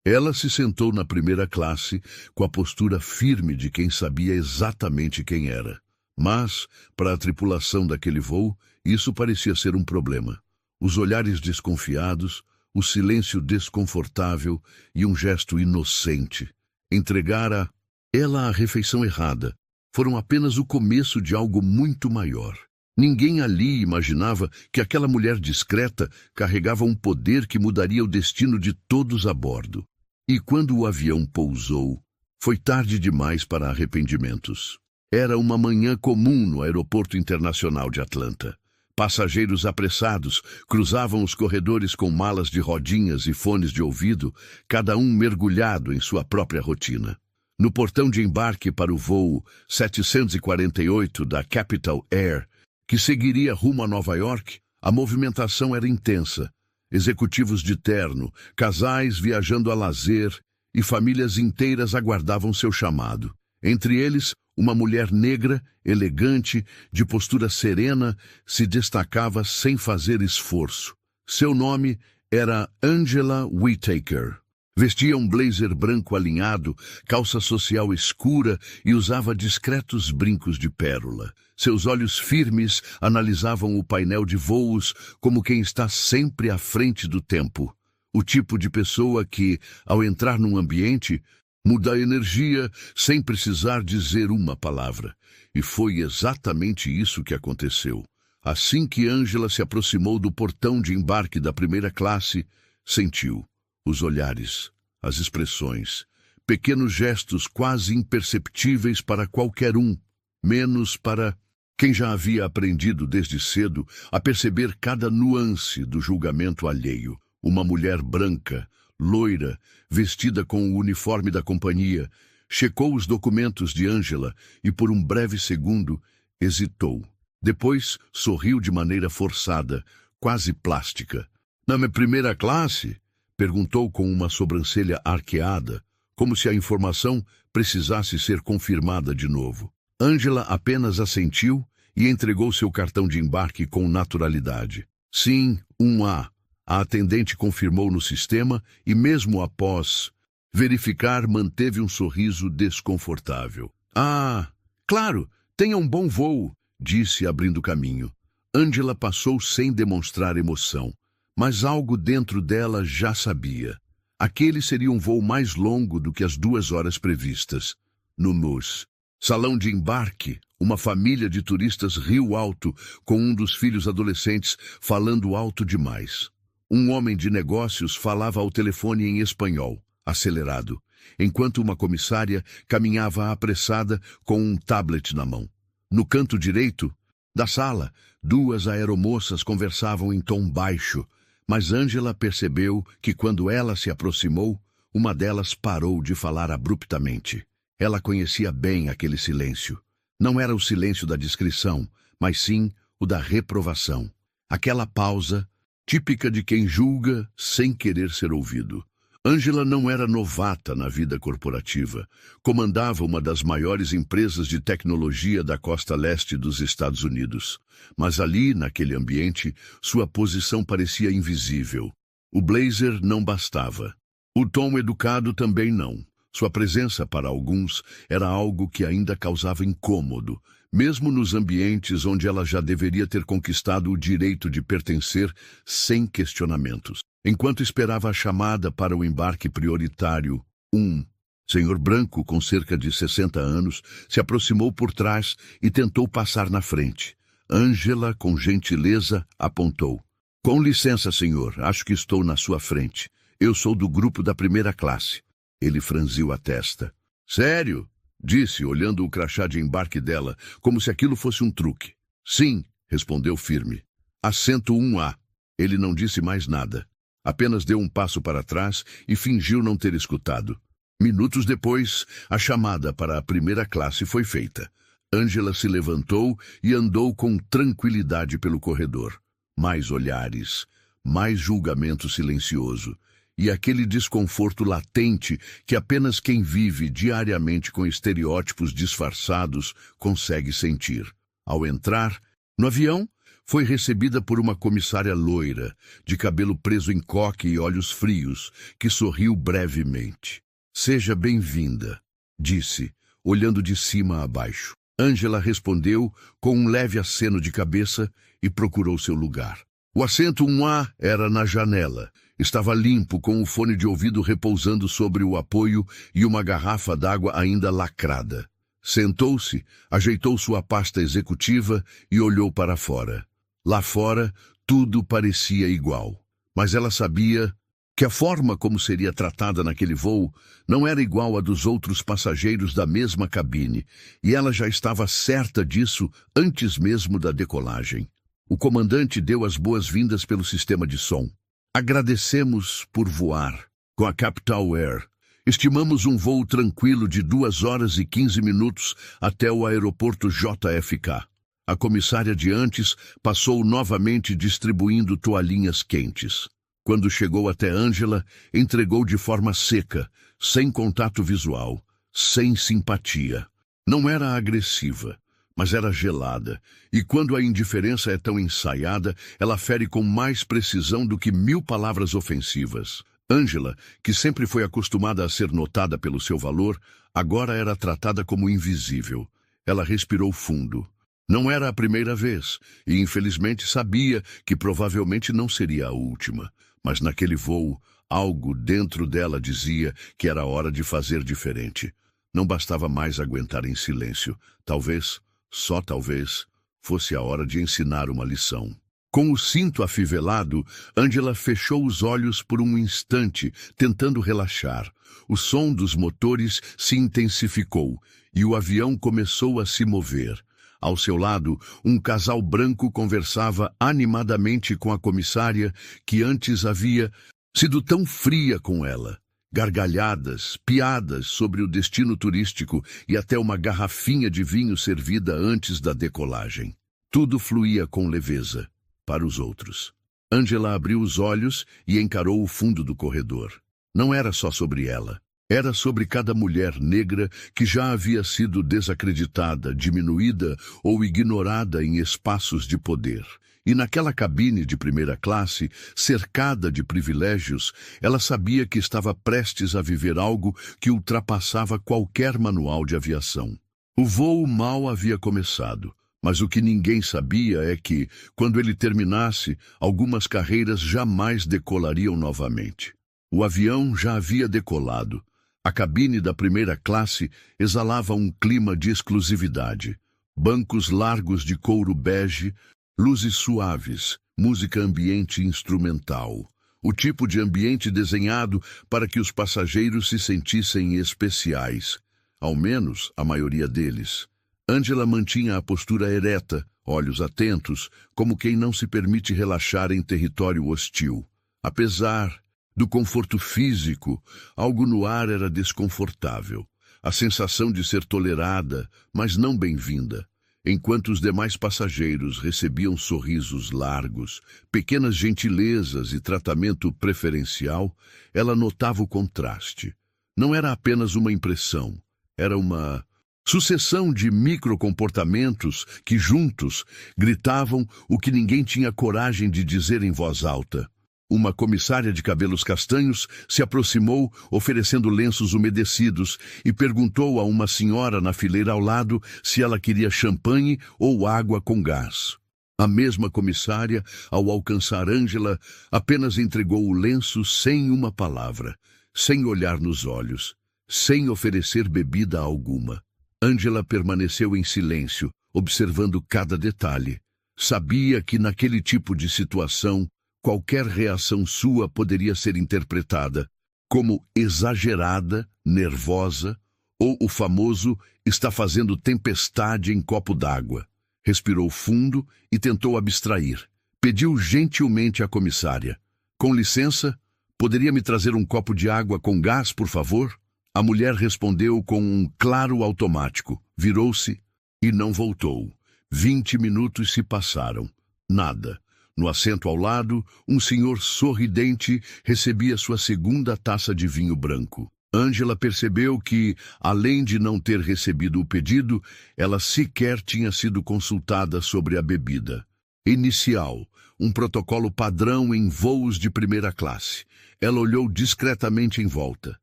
Ela se sentou na primeira classe com a postura firme de quem sabia exatamente quem era. Mas, para a tripulação daquele voo, isso parecia ser um problema. Os olhares desconfiados, o silêncio desconfortável e um gesto inocente. Entregar a ela a refeição errada foram apenas o começo de algo muito maior. Ninguém ali imaginava que aquela mulher discreta carregava um poder que mudaria o destino de todos a bordo. E quando o avião pousou, foi tarde demais para arrependimentos. Era uma manhã comum no Aeroporto Internacional de Atlanta. Passageiros apressados cruzavam os corredores com malas de rodinhas e fones de ouvido, cada um mergulhado em sua própria rotina. No portão de embarque para o voo 748 da Capital Air, que seguiria rumo a Nova York, a movimentação era intensa. Executivos de terno, casais viajando a lazer e famílias inteiras aguardavam seu chamado. Entre eles, uma mulher negra, elegante, de postura serena, se destacava sem fazer esforço. Seu nome era Angela Whittaker. Vestia um blazer branco alinhado, calça social escura e usava discretos brincos de pérola. Seus olhos firmes analisavam o painel de voos como quem está sempre à frente do tempo. O tipo de pessoa que, ao entrar num ambiente, muda a energia sem precisar dizer uma palavra. E foi exatamente isso que aconteceu. Assim que Angela se aproximou do portão de embarque da primeira classe, sentiu os olhares, as expressões, pequenos gestos quase imperceptíveis para qualquer um, menos para quem já havia aprendido desde cedo a perceber cada nuance do julgamento alheio. Uma mulher branca, loira, vestida com o uniforme da companhia, checou os documentos de Angela e por um breve segundo hesitou. Depois sorriu de maneira forçada, quase plástica. "Na minha primeira classe?" perguntou com uma sobrancelha arqueada, como se a informação precisasse ser confirmada de novo. Angela apenas assentiu e entregou seu cartão de embarque com naturalidade. "Sim, 1A. A atendente confirmou no sistema e, mesmo após verificar, manteve um sorriso desconfortável. "Ah, claro, tenha um bom voo", disse, abrindo caminho. Angela passou sem demonstrar emoção, mas algo dentro dela já sabia. Aquele seria um voo mais longo do que as 2 horas previstas. No MUS, salão de embarque, uma família de turistas riu alto com um dos filhos adolescentes falando alto demais. Um homem de negócios falava ao telefone em espanhol, acelerado, enquanto uma comissária caminhava apressada com um tablet na mão. No canto direito da sala, 2 aeromoças conversavam em tom baixo, mas Angela percebeu que quando ela se aproximou, uma delas parou de falar abruptamente. Ela conhecia bem aquele silêncio. Não era o silêncio da discrição, mas sim o da reprovação. Aquela pausa, típica de quem julga sem querer ser ouvido. Angela não era novata na vida corporativa. Comandava uma das maiores empresas de tecnologia da costa leste dos Estados Unidos. Mas ali, naquele ambiente, sua posição parecia invisível. O blazer não bastava. O tom educado também não. Sua presença, para alguns, era algo que ainda causava incômodo, mesmo nos ambientes onde ela já deveria ter conquistado o direito de pertencer sem questionamentos. Enquanto esperava a chamada para o embarque prioritário, um senhor branco com cerca de 60 anos se aproximou por trás e tentou passar na frente. Angela, com gentileza, apontou. "Com licença, senhor, acho que estou na sua frente. Eu sou do grupo da primeira classe." Ele franziu a testa. "Sério?" disse, olhando o crachá de embarque dela, como se aquilo fosse um truque. "Sim", respondeu firme. "Assento 1A. Ele não disse mais nada. Apenas deu um passo para trás e fingiu não ter escutado. Minutos depois, a chamada para a primeira classe foi feita. Angela se levantou e andou com tranquilidade pelo corredor. Mais olhares, mais julgamento silencioso. E aquele desconforto latente que apenas quem vive diariamente com estereótipos disfarçados consegue sentir. Ao entrar no avião, Foi recebida por uma comissária loira, de cabelo preso em coque e olhos frios, que sorriu brevemente. "Seja bem-vinda", disse, olhando de cima a baixo. Angela respondeu com um leve aceno de cabeça e procurou seu lugar. O assento 1A era na janela. Estava limpo, com o fone de ouvido repousando sobre o apoio e uma garrafa d'água ainda lacrada. Sentou-se, ajeitou sua pasta executiva e olhou para fora. Lá fora, tudo parecia igual. Mas ela sabia que a forma como seria tratada naquele voo não era igual à dos outros passageiros da mesma cabine, e ela já estava certa disso antes mesmo da decolagem. O comandante deu as boas-vindas pelo sistema de som. "Agradecemos por voar com a Capital Air. Estimamos um voo tranquilo de 2 horas e 15 minutos até o aeroporto JFK. A comissária de antes passou novamente distribuindo toalhinhas quentes. Quando chegou até Angela, entregou de forma seca, sem contato visual, sem simpatia. Não era agressiva, mas era gelada, e quando a indiferença é tão ensaiada, ela fere com mais precisão do que 1000 palavras ofensivas. Angela, que sempre foi acostumada a ser notada pelo seu valor, agora era tratada como invisível. Ela respirou fundo. Não era a primeira vez, e infelizmente sabia que provavelmente não seria a última. Mas naquele voo, algo dentro dela dizia que era hora de fazer diferente. Não bastava mais aguentar em silêncio. Talvez, só talvez, fosse a hora de ensinar uma lição. Com o cinto afivelado, Angela fechou os olhos por um instante, tentando relaxar. O som dos motores se intensificou e o avião começou a se mover. Ao seu lado, um casal branco conversava animadamente com a comissária que antes havia sido tão fria com ela. Gargalhadas, piadas sobre o destino turístico e até uma garrafinha de vinho servida antes da decolagem. Tudo fluía com leveza para os outros. Angela abriu os olhos e encarou o fundo do corredor. Não era só sobre ela. Era sobre cada mulher negra que já havia sido desacreditada, diminuída ou ignorada em espaços de poder. E naquela cabine de primeira classe, cercada de privilégios, ela sabia que estava prestes a viver algo que ultrapassava qualquer manual de aviação. O voo mal havia começado, mas o que ninguém sabia é que, quando ele terminasse, algumas carreiras jamais decolariam novamente. O avião já havia decolado. A cabine da primeira classe exalava um clima de exclusividade. Bancos largos de couro bege, luzes suaves, música ambiente instrumental. O tipo de ambiente desenhado para que os passageiros se sentissem especiais. Ao menos a maioria deles. Angela mantinha a postura ereta, olhos atentos, como quem não se permite relaxar em território hostil. Apesar do conforto físico, algo no ar era desconfortável. A sensação de ser tolerada, mas não bem-vinda. Enquanto os demais passageiros recebiam sorrisos largos, pequenas gentilezas e tratamento preferencial, ela notava o contraste. Não era apenas uma impressão, era uma sucessão de microcomportamentos que, juntos, gritavam o que ninguém tinha coragem de dizer em voz alta. Uma comissária de cabelos castanhos se aproximou, oferecendo lenços umedecidos, e perguntou a uma senhora na fileira ao lado se ela queria champanhe ou água com gás. A mesma comissária, ao alcançar Angela, apenas entregou o lenço sem uma palavra, sem olhar nos olhos, sem oferecer bebida alguma. Angela permaneceu em silêncio, observando cada detalhe. Sabia que naquele tipo de situação, qualquer reação sua poderia ser interpretada como exagerada, nervosa, ou o famoso "está fazendo tempestade em copo d'água". Respirou fundo e tentou abstrair. Pediu gentilmente à comissária: "Com licença, poderia me trazer um copo de água com gás, por favor?" A mulher respondeu com um claro automático, virou-se e não voltou. 20 minutos se passaram. Nada. No assento ao lado, um senhor sorridente recebia sua segunda taça de vinho branco. Angela percebeu que, além de não ter recebido o pedido, ela sequer tinha sido consultada sobre a bebida. Inicial, um protocolo padrão em voos de primeira classe. Ela olhou discretamente em volta.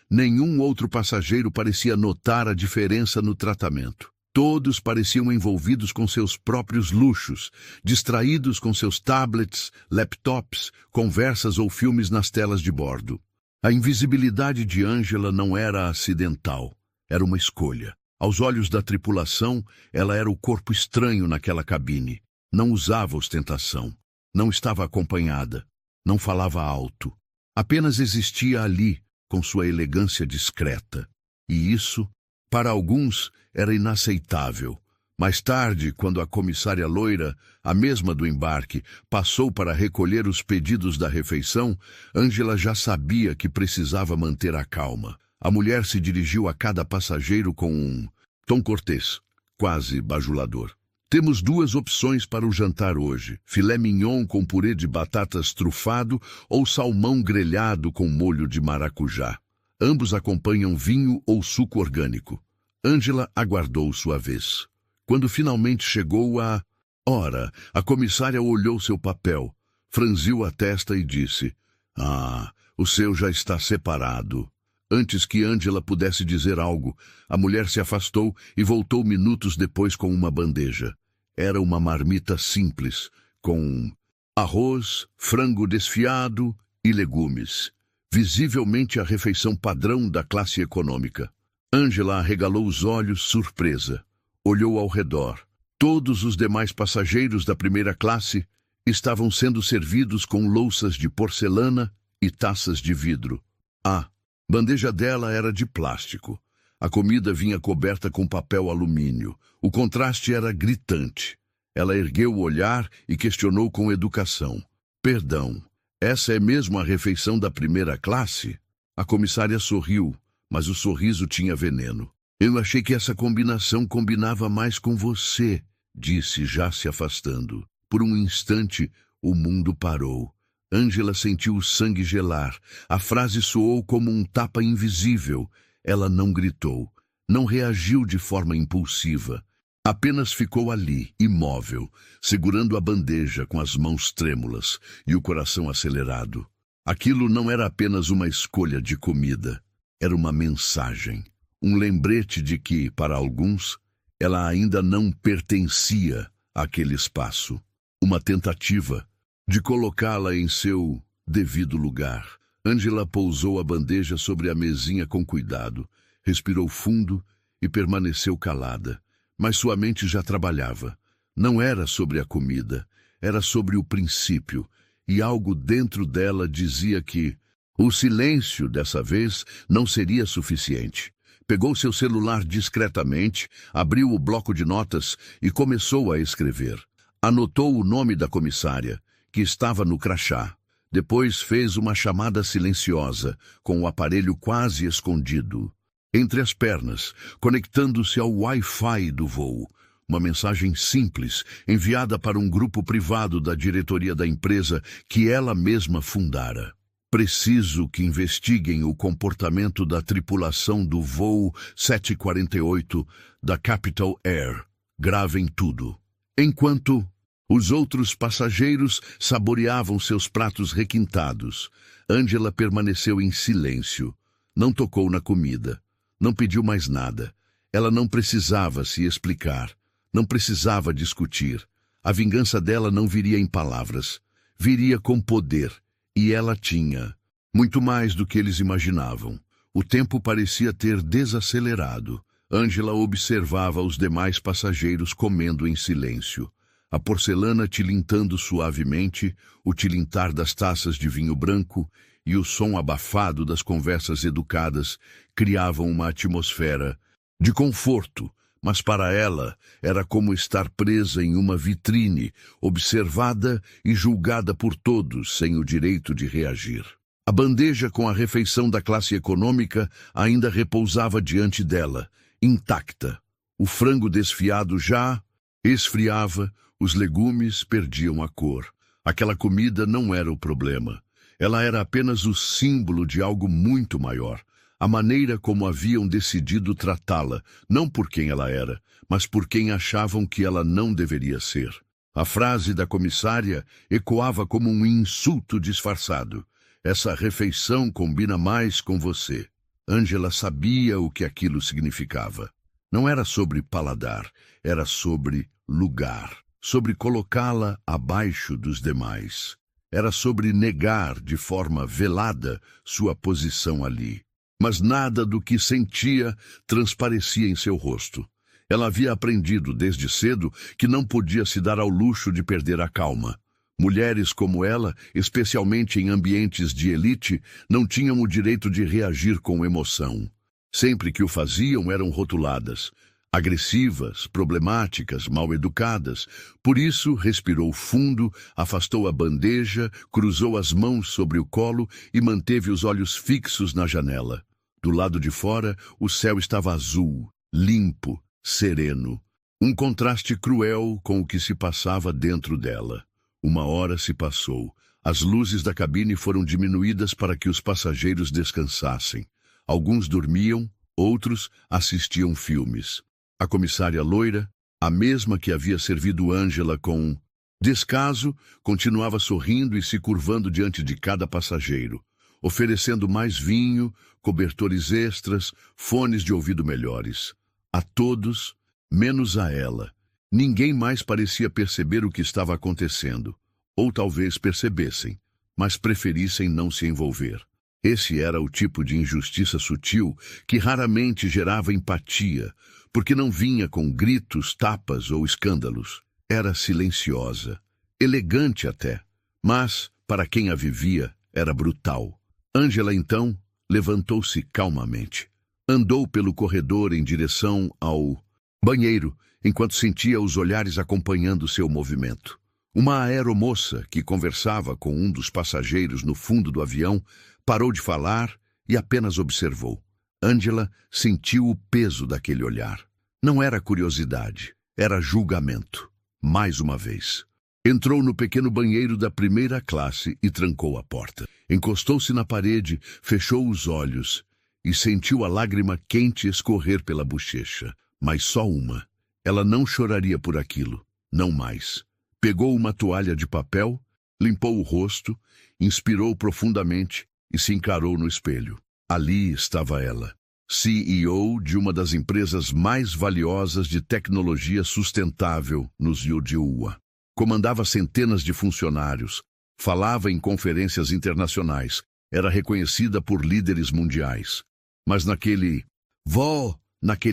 Nenhum outro passageiro parecia notar a diferença no tratamento. Todos pareciam envolvidos com seus próprios luxos, distraídos com seus tablets, laptops, conversas ou filmes nas telas de bordo. A invisibilidade de Angela não era acidental, era uma escolha. Aos olhos da tripulação, ela era o corpo estranho naquela cabine. Não usava ostentação, não estava acompanhada, não falava alto. Apenas existia ali, com sua elegância discreta. E isso, para alguns, era inaceitável. Mais tarde, quando a comissária loira, a mesma do embarque, passou para recolher os pedidos da refeição, Angela já sabia que precisava manter a calma. A mulher se dirigiu a cada passageiro com um tom cortês, quase bajulador. Temos duas opções para o jantar hoje: filé mignon com purê de batatas trufado ou salmão grelhado com molho de maracujá. Ambos acompanham vinho ou suco orgânico. Angela aguardou sua vez. Quando finalmente chegou a hora, a comissária olhou seu papel, franziu a testa e disse: "Ah, o seu já está separado." Antes que Angela pudesse dizer algo, a mulher se afastou e voltou minutos depois com uma bandeja. Era uma marmita simples, com arroz, frango desfiado e legumes. Visivelmente a refeição padrão da classe econômica. Angela arregalou os olhos, surpresa. Olhou ao redor. Todos os demais passageiros da primeira classe estavam sendo servidos com louças de porcelana e taças de vidro. A bandeja dela era de plástico. A comida vinha coberta com papel alumínio. O contraste era gritante. Ela ergueu o olhar e questionou com educação: "Perdão, essa é mesmo a refeição da primeira classe?" A comissária sorriu, mas o sorriso tinha veneno. "Eu achei que essa combinação combinava mais com você", disse, já se afastando. Por um instante, o mundo parou. Angela sentiu o sangue gelar. A frase soou como um tapa invisível. Ela não gritou, não reagiu de forma impulsiva. Apenas ficou ali, imóvel, segurando a bandeja com as mãos trêmulas e o coração acelerado. Aquilo não era apenas uma escolha de comida. Era uma mensagem. Um lembrete de que, para alguns, ela ainda não pertencia àquele espaço. Uma tentativa de colocá-la em seu devido lugar. Angela pousou a bandeja sobre a mesinha com cuidado, respirou fundo e permaneceu calada. Mas sua mente já trabalhava. Não era sobre a comida, era sobre o princípio, e algo dentro dela dizia que o silêncio, dessa vez, não seria suficiente. Pegou seu celular discretamente, abriu o bloco de notas e começou a escrever. Anotou o nome da comissária, que estava no crachá. Depois fez uma chamada silenciosa, com o aparelho quase escondido entre as pernas, conectando-se ao Wi-Fi do voo. Uma mensagem simples, enviada para um grupo privado da diretoria da empresa que ela mesma fundara. "Preciso que investiguem o comportamento da tripulação do voo 748 da Capital Air. Gravem tudo." Enquanto os outros passageiros saboreavam seus pratos requintados, Angela permaneceu em silêncio. Não tocou na comida. Não pediu mais nada. Ela não precisava se explicar. Não precisava discutir. A vingança dela não viria em palavras. Viria com poder. E ela tinha muito mais do que eles imaginavam. O tempo parecia ter desacelerado. Angela observava os demais passageiros comendo em silêncio. A porcelana tilintando suavemente, o tilintar das taças de vinho branco e o som abafado das conversas educadas criavam uma atmosfera de conforto, mas para ela era como estar presa em uma vitrine, observada e julgada por todos sem o direito de reagir. A bandeja com a refeição da classe econômica ainda repousava diante dela, intacta. O frango desfiado já esfriava, os legumes perdiam a cor. Aquela comida não era o problema. Ela era apenas o símbolo de algo muito maior. A maneira como haviam decidido tratá-la, não por quem ela era, mas por quem achavam que ela não deveria ser. A frase da comissária ecoava como um insulto disfarçado. Essa refeição combina mais com você. Angela sabia o que aquilo significava. Não era sobre paladar, era sobre lugar, sobre colocá-la abaixo dos demais. Era sobre negar de forma velada sua posição ali. Mas nada do que sentia transparecia em seu rosto. Ela havia aprendido desde cedo que não podia se dar ao luxo de perder a calma. Mulheres como ela, especialmente em ambientes de elite, não tinham o direito de reagir com emoção. Sempre que o faziam, eram rotuladas. Agressivas, problemáticas, mal-educadas. Por isso, respirou fundo, afastou a bandeja, cruzou as mãos sobre o colo e manteve os olhos fixos na janela. Do lado de fora, o céu estava azul, limpo, sereno. Um contraste cruel com o que se passava dentro dela. Uma hora se passou. As luzes da cabine foram diminuídas para que os passageiros descansassem. Alguns dormiam, outros assistiam filmes. A comissária loira, a mesma que havia servido Angela com descaso, continuava sorrindo e se curvando diante de cada passageiro, oferecendo mais vinho, cobertores extras, fones de ouvido melhores. A todos, menos a ela. Ninguém mais parecia perceber o que estava acontecendo. Ou talvez percebessem, mas preferissem não se envolver. Esse era o tipo de injustiça sutil que raramente gerava empatia, porque não vinha com gritos, tapas ou escândalos. Era silenciosa, elegante até, mas, para quem a vivia, era brutal. Angela, então, levantou-se calmamente. Andou pelo corredor em direção ao banheiro, enquanto sentia os olhares acompanhando seu movimento. Uma aeromoça que conversava com um dos passageiros no fundo do avião parou de falar e apenas observou. Angela sentiu o peso daquele olhar. Não era curiosidade, era julgamento. Mais uma vez. Entrou no pequeno banheiro da primeira classe e trancou a porta. Encostou-se na parede, fechou os olhos e sentiu a lágrima quente escorrer pela bochecha. Mas só uma. Ela não choraria por aquilo, não mais. Pegou uma toalha de papel, limpou o rosto, inspirou profundamente e se encarou no espelho. Ali estava ela, CEO de uma das empresas mais valiosas de tecnologia sustentável nos Yujiua. Comandava centenas de funcionários, falava em conferências internacionais, era reconhecida por líderes mundiais. Mas naquele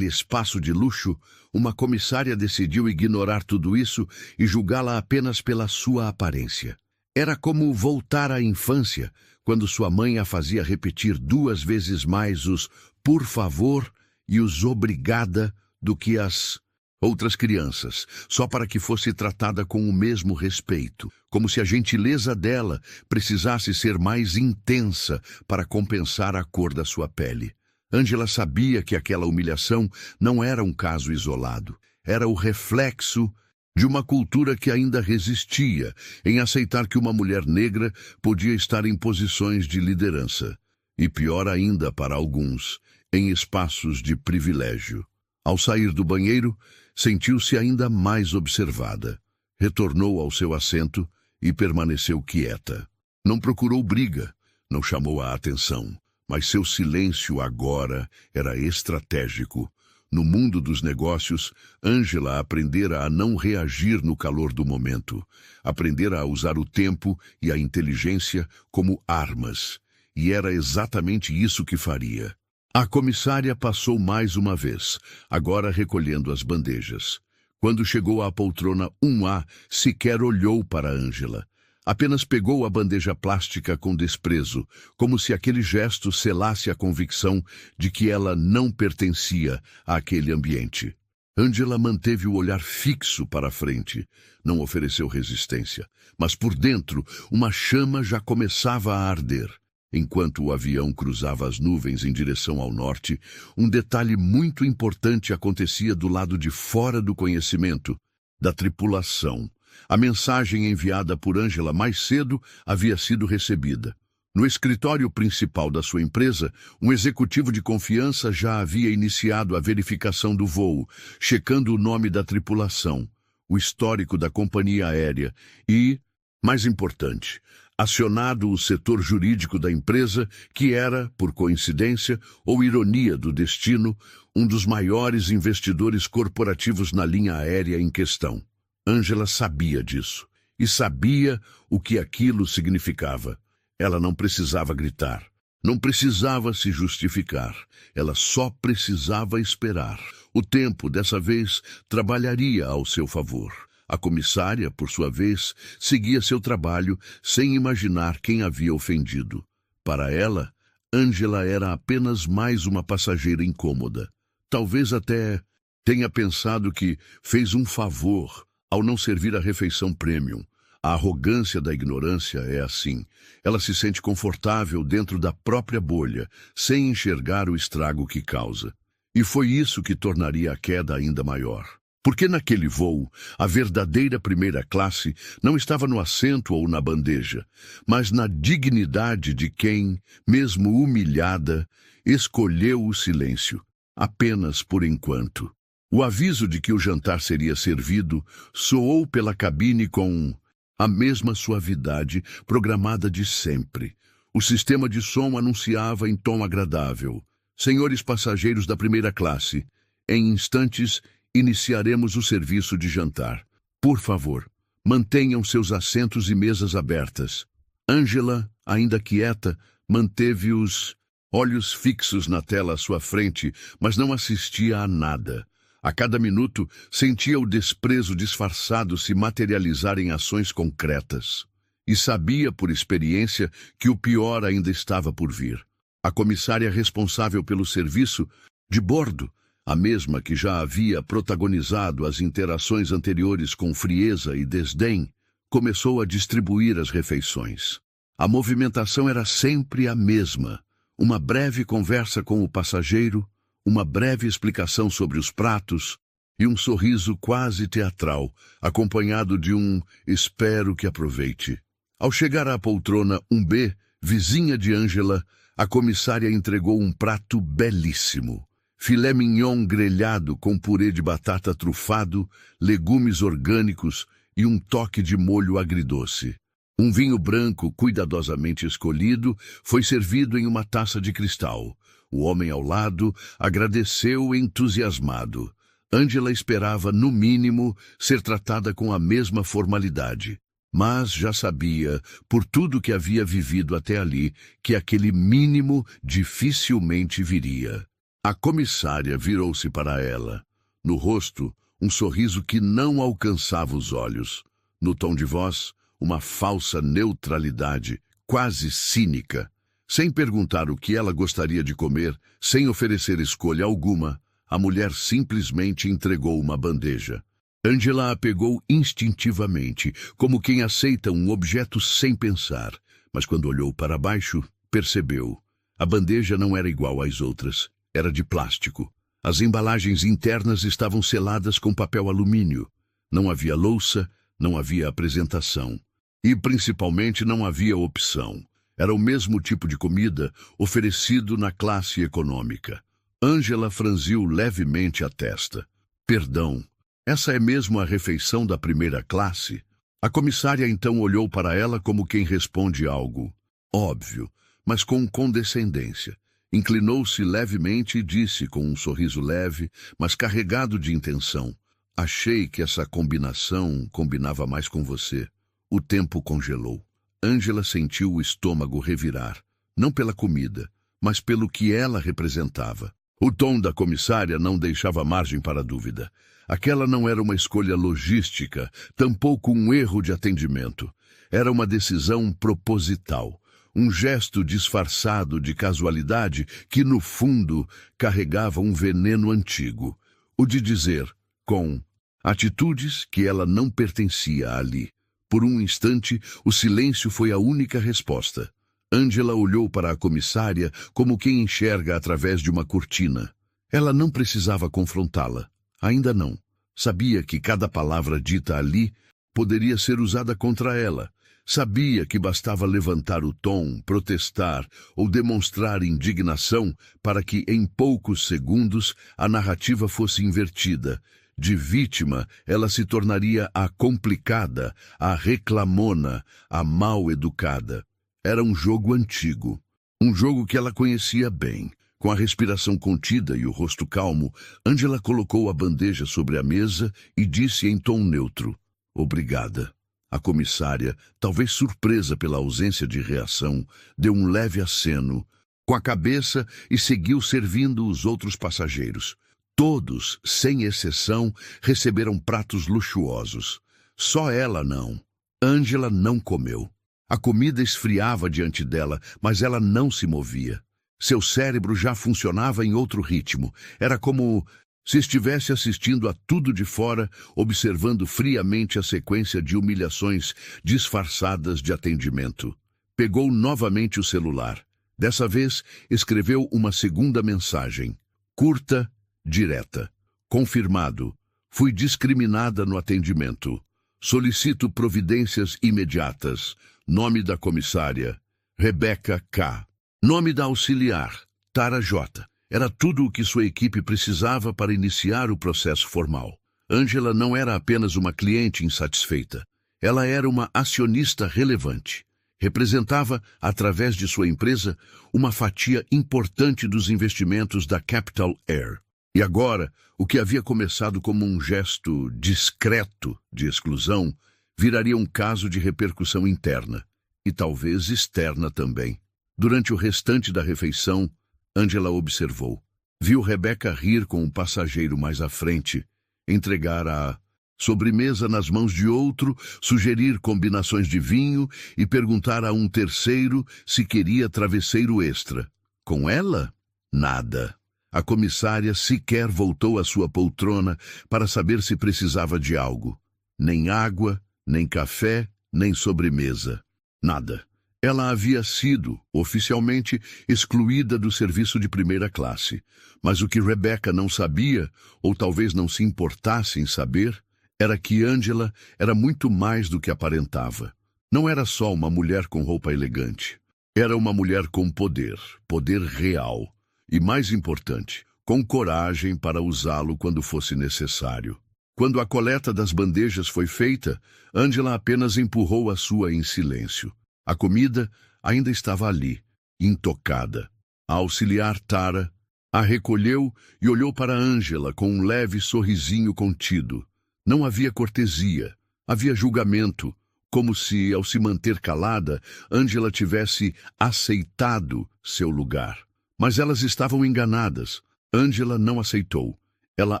espaço de luxo, uma comissária decidiu ignorar tudo isso e julgá-la apenas pela sua aparência. Era como voltar à infância, quando sua mãe a fazia repetir 2 vezes mais os por favor e os obrigada do que as outras crianças, só para que fosse tratada com o mesmo respeito, como se a gentileza dela precisasse ser mais intensa para compensar a cor da sua pele. Angela sabia que aquela humilhação não era um caso isolado. Era o reflexo de uma cultura que ainda resistia em aceitar que uma mulher negra podia estar em posições de liderança. E pior ainda para alguns, em espaços de privilégio. Ao sair do banheiro, sentiu-se ainda mais observada. Retornou ao seu assento e permaneceu quieta. Não procurou briga, não chamou a atenção. Mas seu silêncio agora era estratégico. No mundo dos negócios, Angela aprendera a não reagir no calor do momento. Aprendera a usar o tempo e a inteligência como armas. E era exatamente isso que faria. A comissária passou mais uma vez, agora recolhendo as bandejas. Quando chegou à poltrona 1A, sequer olhou para Angela. Apenas pegou a bandeja plástica com desprezo, como se aquele gesto selasse a convicção de que ela não pertencia àquele ambiente. Angela manteve o olhar fixo para a frente. Não ofereceu resistência, mas por dentro uma chama já começava a arder. Enquanto o avião cruzava as nuvens em direção ao norte, um detalhe muito importante acontecia do lado de fora do conhecimento, da tripulação. A mensagem enviada por Angela mais cedo havia sido recebida. No escritório principal da sua empresa, um executivo de confiança já havia iniciado a verificação do voo, checando o nome da tripulação. o histórico da companhia aérea e, mais importante, acionado o setor jurídico da empresa, que era, por coincidência ou ironia do destino, um dos maiores investidores corporativos na linha aérea em questão. Angela sabia disso e sabia o que aquilo significava. Ela não precisava gritar, não precisava se justificar, ela só precisava esperar. O tempo, dessa vez, trabalharia ao seu favor. A comissária, por sua vez, seguia seu trabalho sem imaginar quem havia ofendido. Para ela, Angela era apenas mais uma passageira incômoda. Talvez até tenha pensado que fez um favor ao não servir a refeição premium. A arrogância da ignorância é assim. Ela se sente confortável dentro da própria bolha, sem enxergar o estrago que causa. E foi isso que tornaria a queda ainda maior. Porque naquele voo, a verdadeira primeira classe não estava no assento ou na bandeja, mas na dignidade de quem, mesmo humilhada, escolheu o silêncio, apenas por enquanto. O aviso de que o jantar seria servido soou pela cabine com a mesma suavidade programada de sempre. O sistema de som anunciava em tom agradável: senhores passageiros da primeira classe, em instantes iniciaremos o serviço de jantar. Por favor, mantenham seus assentos e mesas abertas. Angela, ainda quieta, manteve os olhos fixos na tela à sua frente, mas não assistia a nada. A cada minuto, sentia o desprezo disfarçado se materializar em ações concretas. E sabia, por experiência, que o pior ainda estava por vir. A comissária responsável pelo serviço de bordo, a mesma que já havia protagonizado as interações anteriores com frieza e desdém, começou a distribuir as refeições. A movimentação era sempre a mesma. Uma breve conversa com o passageiro, uma breve explicação sobre os pratos e um sorriso quase teatral, acompanhado de um "espero que aproveite". Ao chegar à poltrona 1B, vizinha de Angela, a comissária entregou um prato belíssimo. Filé mignon grelhado com purê de batata trufado, legumes orgânicos e um toque de molho agridoce. Um vinho branco, cuidadosamente escolhido, foi servido em uma taça de cristal. O homem ao lado agradeceu entusiasmado. Angela esperava, no mínimo, ser tratada com a mesma formalidade. Mas já sabia, por tudo que havia vivido até ali, que aquele mínimo dificilmente viria. A comissária virou-se para ela. No rosto, um sorriso que não alcançava os olhos. No tom de voz, uma falsa neutralidade, quase cínica. Sem perguntar o que ela gostaria de comer, sem oferecer escolha alguma, a mulher simplesmente entregou uma bandeja. Angela a pegou instintivamente, como quem aceita um objeto sem pensar. Mas quando olhou para baixo, percebeu. A bandeja não era igual às outras. Era de plástico. As embalagens internas estavam seladas com papel alumínio. Não havia louça, não havia apresentação. E, principalmente, não havia opção. Era o mesmo tipo de comida oferecido na classe econômica. Angela franziu levemente a testa. Perdão, essa é mesmo a refeição da primeira classe? A comissária então olhou para ela como quem responde algo óbvio, mas com condescendência. Inclinou-se levemente e disse com um sorriso leve, mas carregado de intenção: achei que essa combinação combinava mais com você. O tempo congelou. Angela sentiu o estômago revirar, não pela comida, mas pelo que ela representava. O tom da comissária não deixava margem para dúvida. Aquela não era uma escolha logística, tampouco um erro de atendimento. Era uma decisão proposital. Um gesto disfarçado de casualidade que, no fundo, carregava um veneno antigo. O de dizer, com atitudes, que ela não pertencia ali. Por um instante, o silêncio foi a única resposta. Angela olhou para a comissária como quem enxerga através de uma cortina. Ela não precisava confrontá-la. Ainda não. Sabia que cada palavra dita ali poderia ser usada contra ela. Sabia que bastava levantar o tom, protestar ou demonstrar indignação para que, em poucos segundos, a narrativa fosse invertida, De vítima, ela se tornaria a complicada, a reclamona, a mal-educada. Era um jogo antigo. Um jogo que ela conhecia bem. Com a respiração contida e o rosto calmo, Angela colocou a bandeja sobre a mesa e disse em tom neutro: "Obrigada." A comissária, talvez surpresa pela ausência de reação, deu um leve aceno com a cabeça e seguiu servindo os outros passageiros. Todos, sem exceção, receberam pratos luxuosos. Só ela não. Angela não comeu. A comida esfriava diante dela, mas ela não se movia. Seu cérebro já funcionava em outro ritmo. Era como se estivesse assistindo a tudo de fora, observando friamente a sequência de humilhações disfarçadas de atendimento. Pegou novamente o celular. Dessa vez, escreveu uma segunda mensagem. Curta, direta. Confirmado. Fui discriminada no atendimento. Solicito providências imediatas. Nome da comissária: Rebecca K. Nome da auxiliar: Tara J. Era tudo o que sua equipe precisava para iniciar o processo formal. Angela não era apenas uma cliente insatisfeita. Ela era uma acionista relevante. Representava, através de sua empresa, uma fatia importante dos investimentos da Capital Air. E agora, o que havia começado como um gesto discreto de exclusão, viraria um caso de repercussão interna, e talvez externa também. Durante o restante da refeição, Angela observou. Viu Rebecca rir com um passageiro mais à frente, entregar a sobremesa nas mãos de outro, sugerir combinações de vinho e perguntar a um terceiro se queria travesseiro extra. Com ela, nada. A comissária sequer voltou à sua poltrona para saber se precisava de algo. Nem água, nem café, nem sobremesa. Nada. Ela havia sido, oficialmente, excluída do serviço de primeira classe. Mas o que Rebecca não sabia, ou talvez não se importasse em saber, era que Angela era muito mais do que aparentava. Não era só uma mulher com roupa elegante. Era uma mulher com poder, poder real. E, mais importante, com coragem para usá-lo quando fosse necessário. Quando a coleta das bandejas foi feita, Angela apenas empurrou a sua em silêncio. A comida ainda estava ali, intocada. A auxiliar Tara a recolheu e olhou para Angela com um leve sorrisinho contido. Não havia cortesia, havia julgamento, como se, ao se manter calada, Angela tivesse aceitado seu lugar. Mas elas estavam enganadas. Angela não aceitou. Ela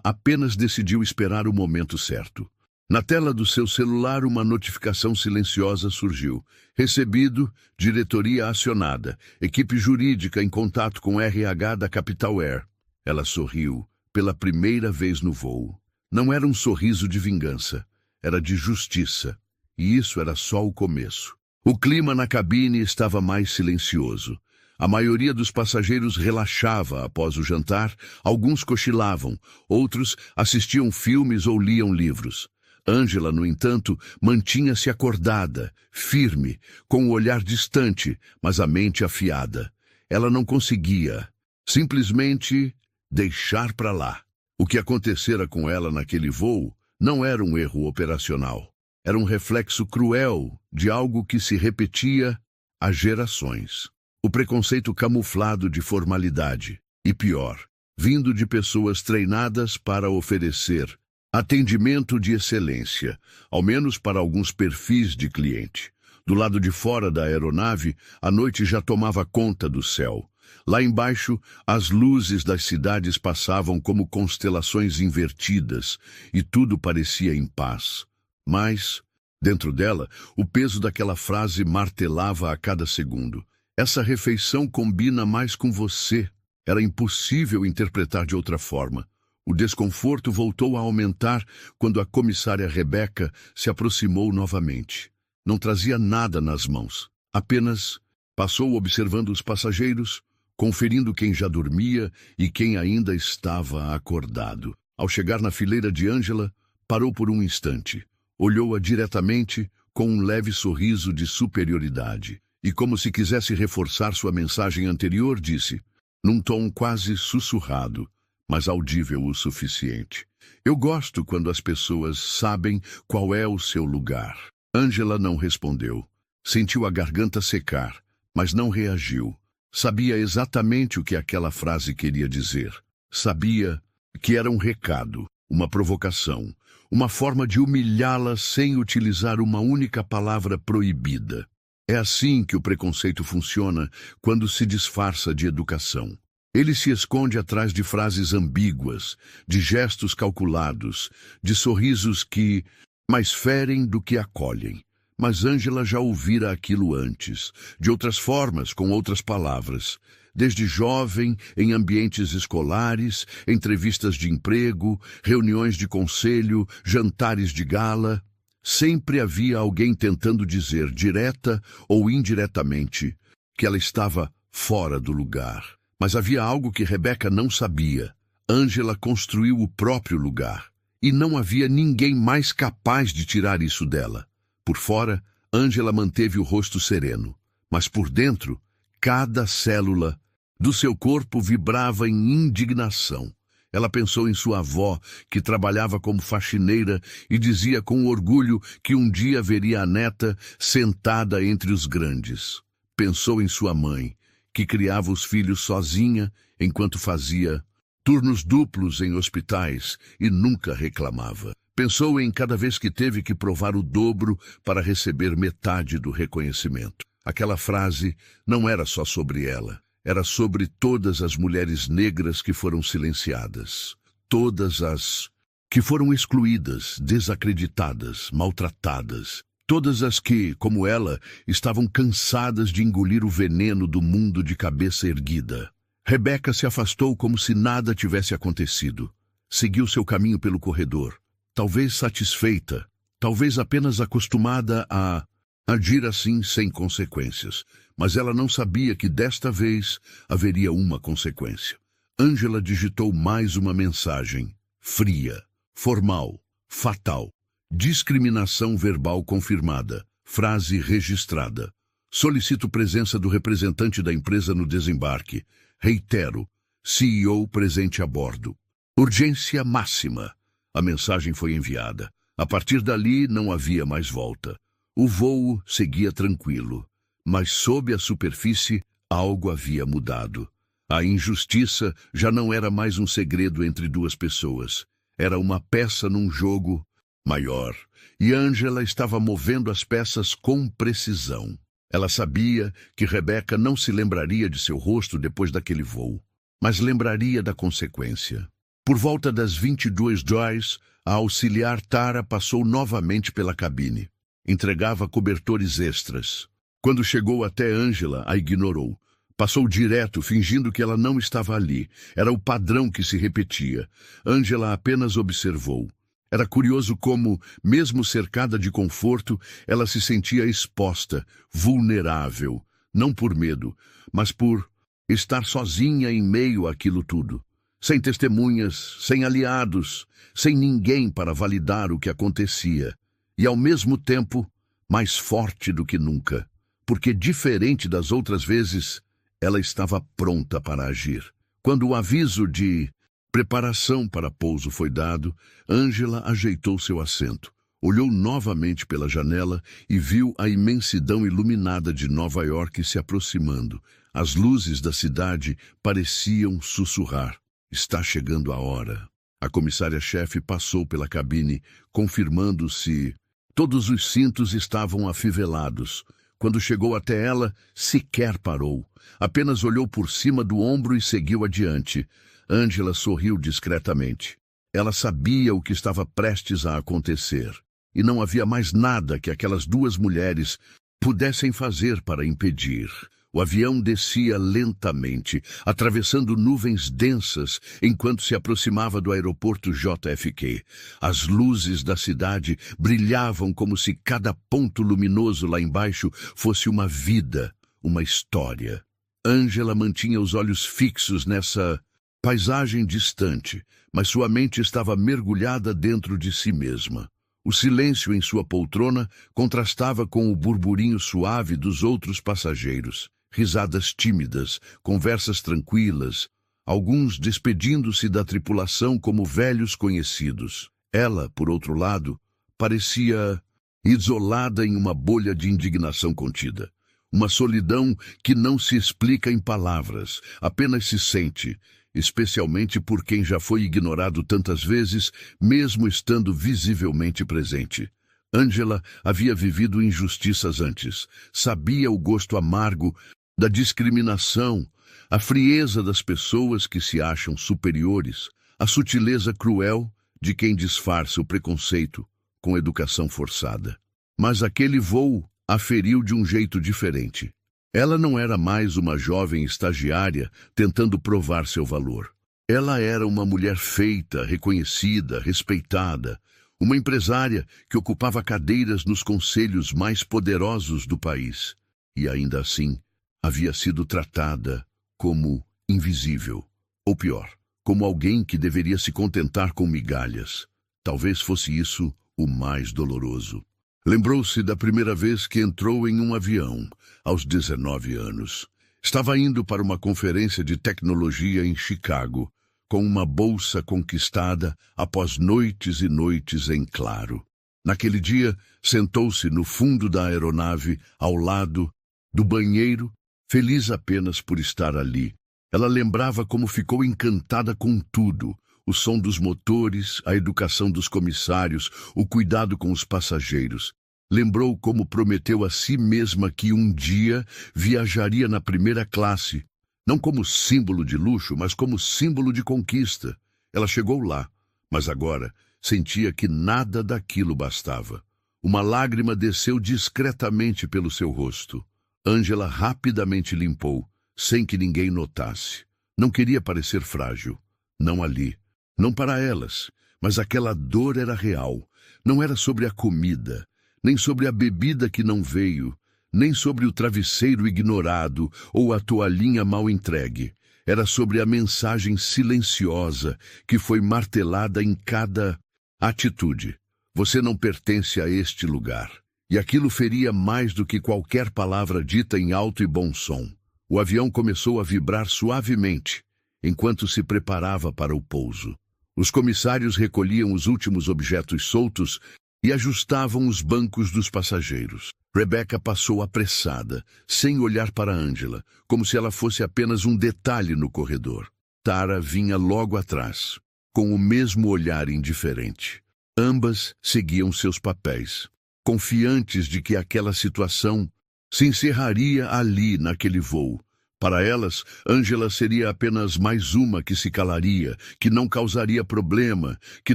apenas decidiu esperar o momento certo. Na tela do seu celular, uma notificação silenciosa surgiu. Recebido, diretoria acionada, equipe jurídica em contato com RH da Capital Air. Ela sorriu, pela primeira vez no voo. Não era um sorriso de vingança, era de justiça. E isso era só o começo. O clima na cabine estava mais silencioso. A maioria dos passageiros relaxava após o jantar, alguns cochilavam, outros assistiam filmes ou liam livros. Angela, no entanto, mantinha-se acordada, firme, com o olhar distante, mas a mente afiada. Ela não conseguia, simplesmente, deixar para lá. O que acontecera com ela naquele voo não era um erro operacional. Era um reflexo cruel de algo que se repetia há gerações. O preconceito camuflado de formalidade. E pior, vindo de pessoas treinadas para oferecer atendimento de excelência, ao menos para alguns perfis de cliente. Do lado de fora da aeronave, a noite já tomava conta do céu. Lá embaixo, as luzes das cidades passavam como constelações invertidas, e tudo parecia em paz. Mas, dentro dela, o peso daquela frase martelava a cada segundo. Essa refeição combina mais com você. Era impossível interpretar de outra forma. O desconforto voltou a aumentar quando a comissária Rebecca se aproximou novamente. Não trazia nada nas mãos. Apenas passou observando os passageiros, conferindo quem já dormia e quem ainda estava acordado. Ao chegar na fileira de Angela, parou por um instante. Olhou-a diretamente com um leve sorriso de superioridade. E como se quisesse reforçar sua mensagem anterior, disse, num tom quase sussurrado, mas audível o suficiente: Eu gosto quando as pessoas sabem qual é o seu lugar. Ângela não respondeu. Sentiu a garganta secar, mas não reagiu. Sabia exatamente o que aquela frase queria dizer. Sabia que era um recado, uma provocação, uma forma de humilhá-la sem utilizar uma única palavra proibida. É assim que o preconceito funciona quando se disfarça de educação. Ele se esconde atrás de frases ambíguas, de gestos calculados, de sorrisos que mais ferem do que acolhem. Mas Ângela já ouvira aquilo antes, de outras formas, com outras palavras. Desde jovem, em ambientes escolares, entrevistas de emprego, reuniões de conselho, jantares de gala, sempre havia alguém tentando dizer, direta ou indiretamente, que ela estava fora do lugar. Mas havia algo que Rebeca não sabia. Ângela construiu o próprio lugar, e não havia ninguém mais capaz de tirar isso dela. Por fora, Ângela manteve o rosto sereno, mas por dentro, cada célula do seu corpo vibrava em indignação. Ela pensou em sua avó, que trabalhava como faxineira, e dizia com orgulho que um dia veria a neta sentada entre os grandes. Pensou em sua mãe, que criava os filhos sozinha enquanto fazia turnos duplos em hospitais e nunca reclamava. Pensou em cada vez que teve que provar o dobro para receber metade do reconhecimento. Aquela frase não era só sobre ela. Era sobre todas as mulheres negras que foram silenciadas. Todas as que foram excluídas, desacreditadas, maltratadas. Todas as que, como ela, estavam cansadas de engolir o veneno do mundo de cabeça erguida. Rebeca se afastou como se nada tivesse acontecido. Seguiu seu caminho pelo corredor. Talvez satisfeita, talvez apenas acostumada a agir assim sem consequências. Mas ela não sabia que desta vez haveria uma consequência. Ângela digitou mais uma mensagem, fria, formal, fatal. Discriminação verbal confirmada. Frase registrada. Solicito presença do representante da empresa no desembarque. Reitero, CEO presente a bordo. Urgência máxima. A mensagem foi enviada. A partir dali não havia mais volta. O voo seguia tranquilo, mas sob a superfície algo havia mudado. A injustiça já não era mais um segredo entre duas pessoas. Era uma peça num jogo maior, e Ângela estava movendo as peças com precisão. Ela sabia que Rebeca não se lembraria de seu rosto depois daquele voo, mas lembraria da consequência. Por volta das 22h, a auxiliar Tara passou novamente pela cabine. Entregava cobertores extras. Quando chegou até Ângela, a ignorou. Passou direto, fingindo que ela não estava ali. Era o padrão que se repetia. Ângela apenas observou. Era curioso como, mesmo cercada de conforto, ela se sentia exposta, vulnerável. Não por medo, mas por estar sozinha em meio àquilo tudo. Sem testemunhas, sem aliados, sem ninguém para validar o que acontecia. E, ao mesmo tempo, mais forte do que nunca. Porque, diferente das outras vezes, ela estava pronta para agir. Quando o aviso de preparação para pouso foi dado, Ângela ajeitou seu assento. Olhou novamente pela janela e viu a imensidão iluminada de Nova York se aproximando. As luzes da cidade pareciam sussurrar. Está chegando a hora. A comissária-chefe passou pela cabine, confirmando se todos os cintos estavam afivelados. Quando chegou até ela, sequer parou. Apenas olhou por cima do ombro e seguiu adiante. Ângela sorriu discretamente. Ela sabia o que estava prestes a acontecer. E não havia mais nada que aquelas duas mulheres pudessem fazer para impedir. O avião descia lentamente, atravessando nuvens densas, enquanto se aproximava do aeroporto JFK. As luzes da cidade brilhavam como se cada ponto luminoso lá embaixo fosse uma vida, uma história. Ângela mantinha os olhos fixos nessa paisagem distante, mas sua mente estava mergulhada dentro de si mesma. O silêncio em sua poltrona contrastava com o burburinho suave dos outros passageiros. Risadas tímidas, conversas tranquilas. alguns despedindo-se da tripulação como velhos conhecidos. Ela, por outro lado, parecia isolada em uma bolha de indignação contida. Uma solidão que não se explica em palavras, apenas se sente, especialmente por quem já foi ignorado tantas vezes, mesmo estando visivelmente presente. Angela havia vivido injustiças antes, sabia o gosto amargo da discriminação, a frieza das pessoas que se acham superiores, a sutileza cruel de quem disfarça o preconceito com educação forçada. Mas aquele voo a feriu de um jeito diferente. Ela não era mais uma jovem estagiária tentando provar seu valor. Ela era uma mulher feita, reconhecida, respeitada, uma empresária que ocupava cadeiras nos conselhos mais poderosos do país. E ainda assim, havia sido tratada como invisível. Ou pior, como alguém que deveria se contentar com migalhas. Talvez fosse isso o mais doloroso. Lembrou-se da primeira vez que entrou em um avião, aos 19 anos. Estava indo para uma conferência de tecnologia em Chicago, com uma bolsa conquistada após noites e noites em claro. Naquele dia, sentou-se no fundo da aeronave, ao lado do banheiro, feliz apenas por estar ali. Ela lembrava como ficou encantada com tudo: o som dos motores, a educação dos comissários, o cuidado com os passageiros. Lembrou como prometeu a si mesma que um dia viajaria na primeira classe, não como símbolo de luxo, mas como símbolo de conquista. Ela chegou lá, mas agora sentia que nada daquilo bastava. Uma lágrima desceu discretamente pelo seu rosto. Angela rapidamente limpou, sem que ninguém notasse. Não queria parecer frágil. Não ali. Não para elas. Mas aquela dor era real. Não era sobre a comida, nem sobre a bebida que não veio, nem sobre o travesseiro ignorado ou a toalhinha mal entregue. Era sobre a mensagem silenciosa que foi martelada em cada atitude. Você não pertence a este lugar. E aquilo feria mais do que qualquer palavra dita em alto e bom som. O avião começou a vibrar suavemente, enquanto se preparava para o pouso. Os comissários recolhiam os últimos objetos soltos e ajustavam os bancos dos passageiros. Rebecca passou apressada, sem olhar para Angela, como se ela fosse apenas um detalhe no corredor. Tara vinha logo atrás, com o mesmo olhar indiferente. Ambas seguiam seus papéis, confiantes de que aquela situação se encerraria ali naquele voo. Para elas, Angela seria apenas mais uma que se calaria, que não causaria problema, que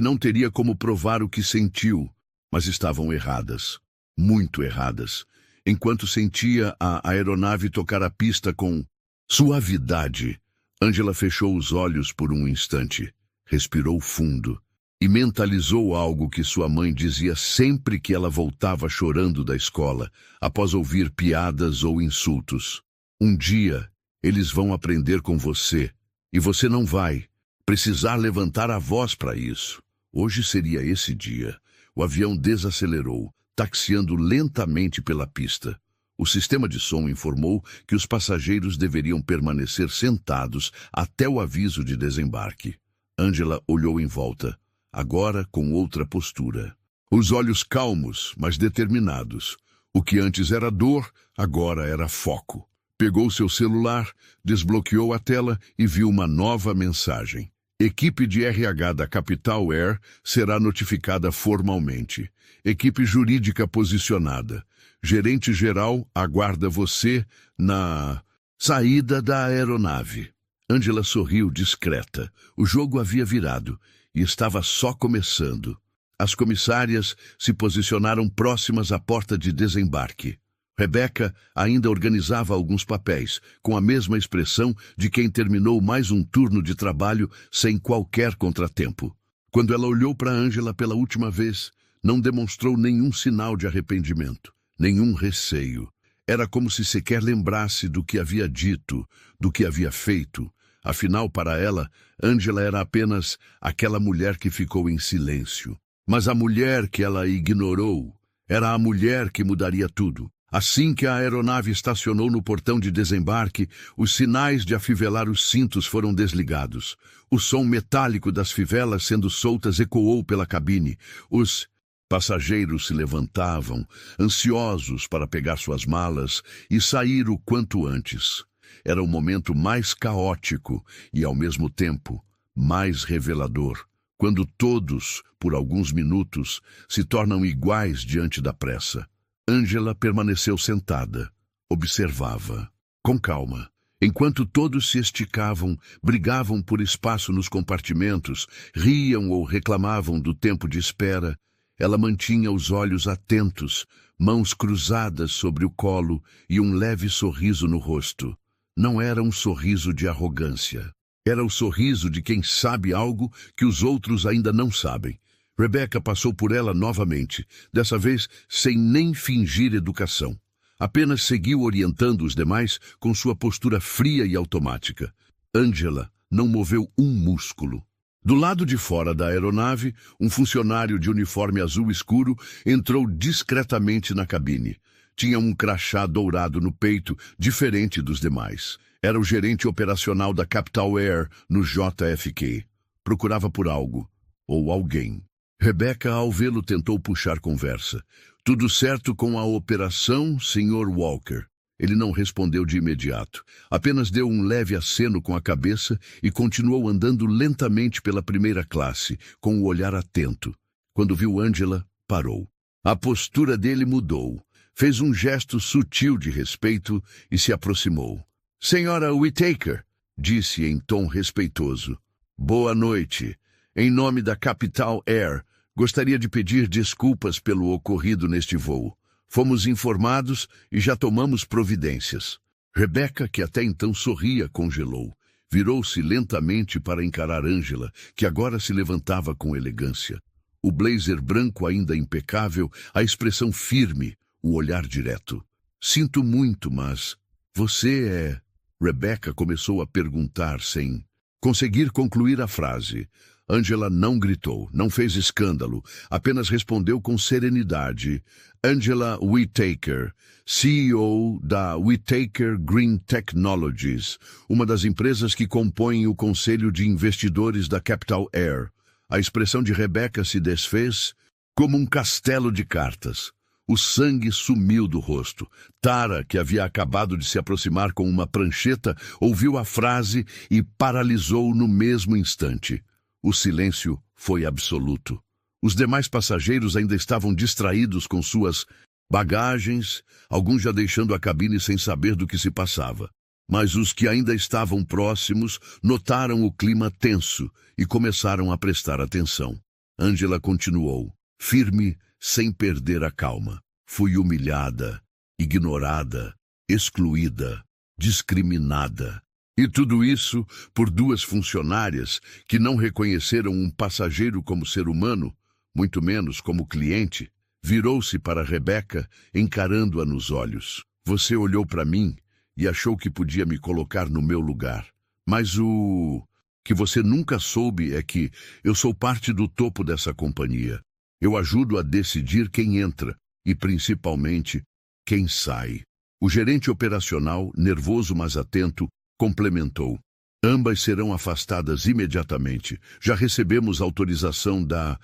não teria como provar o que sentiu. Mas estavam erradas, muito erradas. Enquanto sentia a aeronave tocar a pista com suavidade, Angela fechou os olhos por um instante, respirou fundo e mentalizou algo que sua mãe dizia sempre que ela voltava chorando da escola, após ouvir piadas ou insultos. Um dia, eles vão aprender com você, e você não vai precisar levantar a voz para isso. Hoje seria esse dia. O avião desacelerou, taxiando lentamente pela pista. O sistema de som informou que os passageiros deveriam permanecer sentados até o aviso de desembarque. Angela olhou em volta, agora com outra postura. Os olhos calmos, mas determinados. O que antes era dor, agora era foco. Pegou seu celular, desbloqueou a tela e viu uma nova mensagem. Equipe de RH da Capital Air será notificada formalmente. Equipe jurídica posicionada. Gerente-geral aguarda você na saída da aeronave. Angela sorriu discreta. O jogo havia virado e estava só começando. As comissárias se posicionaram próximas à porta de desembarque. Rebecca ainda organizava alguns papéis, com a mesma expressão de quem terminou mais um turno de trabalho sem qualquer contratempo. Quando ela olhou para Angela pela última vez, não demonstrou nenhum sinal de arrependimento, nenhum receio. Era como se sequer lembrasse do que havia dito, do que havia feito. Afinal, para ela, Angela era apenas aquela mulher que ficou em silêncio. Mas a mulher que ela ignorou era a mulher que mudaria tudo. Assim que a aeronave estacionou no portão de desembarque, os sinais de afivelar os cintos foram desligados. O som metálico das fivelas sendo soltas ecoou pela cabine. Os passageiros se levantavam, ansiosos para pegar suas malas e sair o quanto antes. Era o momento mais caótico e, ao mesmo tempo, mais revelador, quando todos, por alguns minutos, se tornam iguais diante da pressa. Angela permaneceu sentada, observava, com calma. Enquanto todos se esticavam, brigavam por espaço nos compartimentos, riam ou reclamavam do tempo de espera, ela mantinha os olhos atentos, mãos cruzadas sobre o colo e um leve sorriso no rosto. Não era um sorriso de arrogância. Era o sorriso de quem sabe algo que os outros ainda não sabem. Rebecca passou por ela novamente, dessa vez sem nem fingir educação. Apenas seguiu orientando os demais com sua postura fria e automática. Angela não moveu um músculo. Do lado de fora da aeronave, um funcionário de uniforme azul escuro entrou discretamente na cabine. Tinha um crachá dourado no peito, diferente dos demais. Era o gerente operacional da Capital Air no JFK. Procurava por algo, ou alguém. Rebecca, ao vê-lo, tentou puxar conversa. Tudo certo com a operação, Sr. Walker? Ele não respondeu de imediato. Apenas deu um leve aceno com a cabeça e continuou andando lentamente pela primeira classe, com o olhar atento. Quando viu Angela, parou. A postura dele mudou. Fez um gesto sutil de respeito e se aproximou. Senhora Whittaker, disse em tom respeitoso. Boa noite. Em nome da Capital Air, gostaria de pedir desculpas pelo ocorrido neste voo. Fomos informados e já tomamos providências. Rebecca, que até então sorria, congelou. Virou-se lentamente para encarar Angela, que agora se levantava com elegância. O blazer branco ainda impecável, a expressão firme, o olhar direto. Sinto muito, mas... Você é... Rebecca começou a perguntar sem conseguir concluir a frase. Angela não gritou, não fez escândalo, apenas respondeu com serenidade. Angela Whittaker, CEO da Whittaker Green Technologies, uma das empresas que compõem o Conselho de Investidores da Capital Air. A expressão de Rebecca se desfez como um castelo de cartas. O sangue sumiu do rosto. Tara, que havia acabado de se aproximar com uma prancheta, ouviu a frase e paralisou no mesmo instante. O silêncio foi absoluto. Os demais passageiros ainda estavam distraídos com suas bagagens, alguns já deixando a cabine sem saber do que se passava. Mas os que ainda estavam próximos notaram o clima tenso e começaram a prestar atenção. Angela continuou, firme, sem perder a calma. Fui humilhada, ignorada, excluída, discriminada. E tudo isso por duas funcionárias que não reconheceram um passageiro como ser humano, muito menos como cliente. Virou-se para Rebecca, encarando-a nos olhos. Você olhou para mim e achou que podia me colocar no meu lugar. Mas o que você nunca soube é que eu sou parte do topo dessa companhia. Eu ajudo a decidir quem entra e, principalmente, quem sai. O gerente operacional, nervoso mas atento, complementou. Ambas serão afastadas imediatamente. Já recebemos autorização da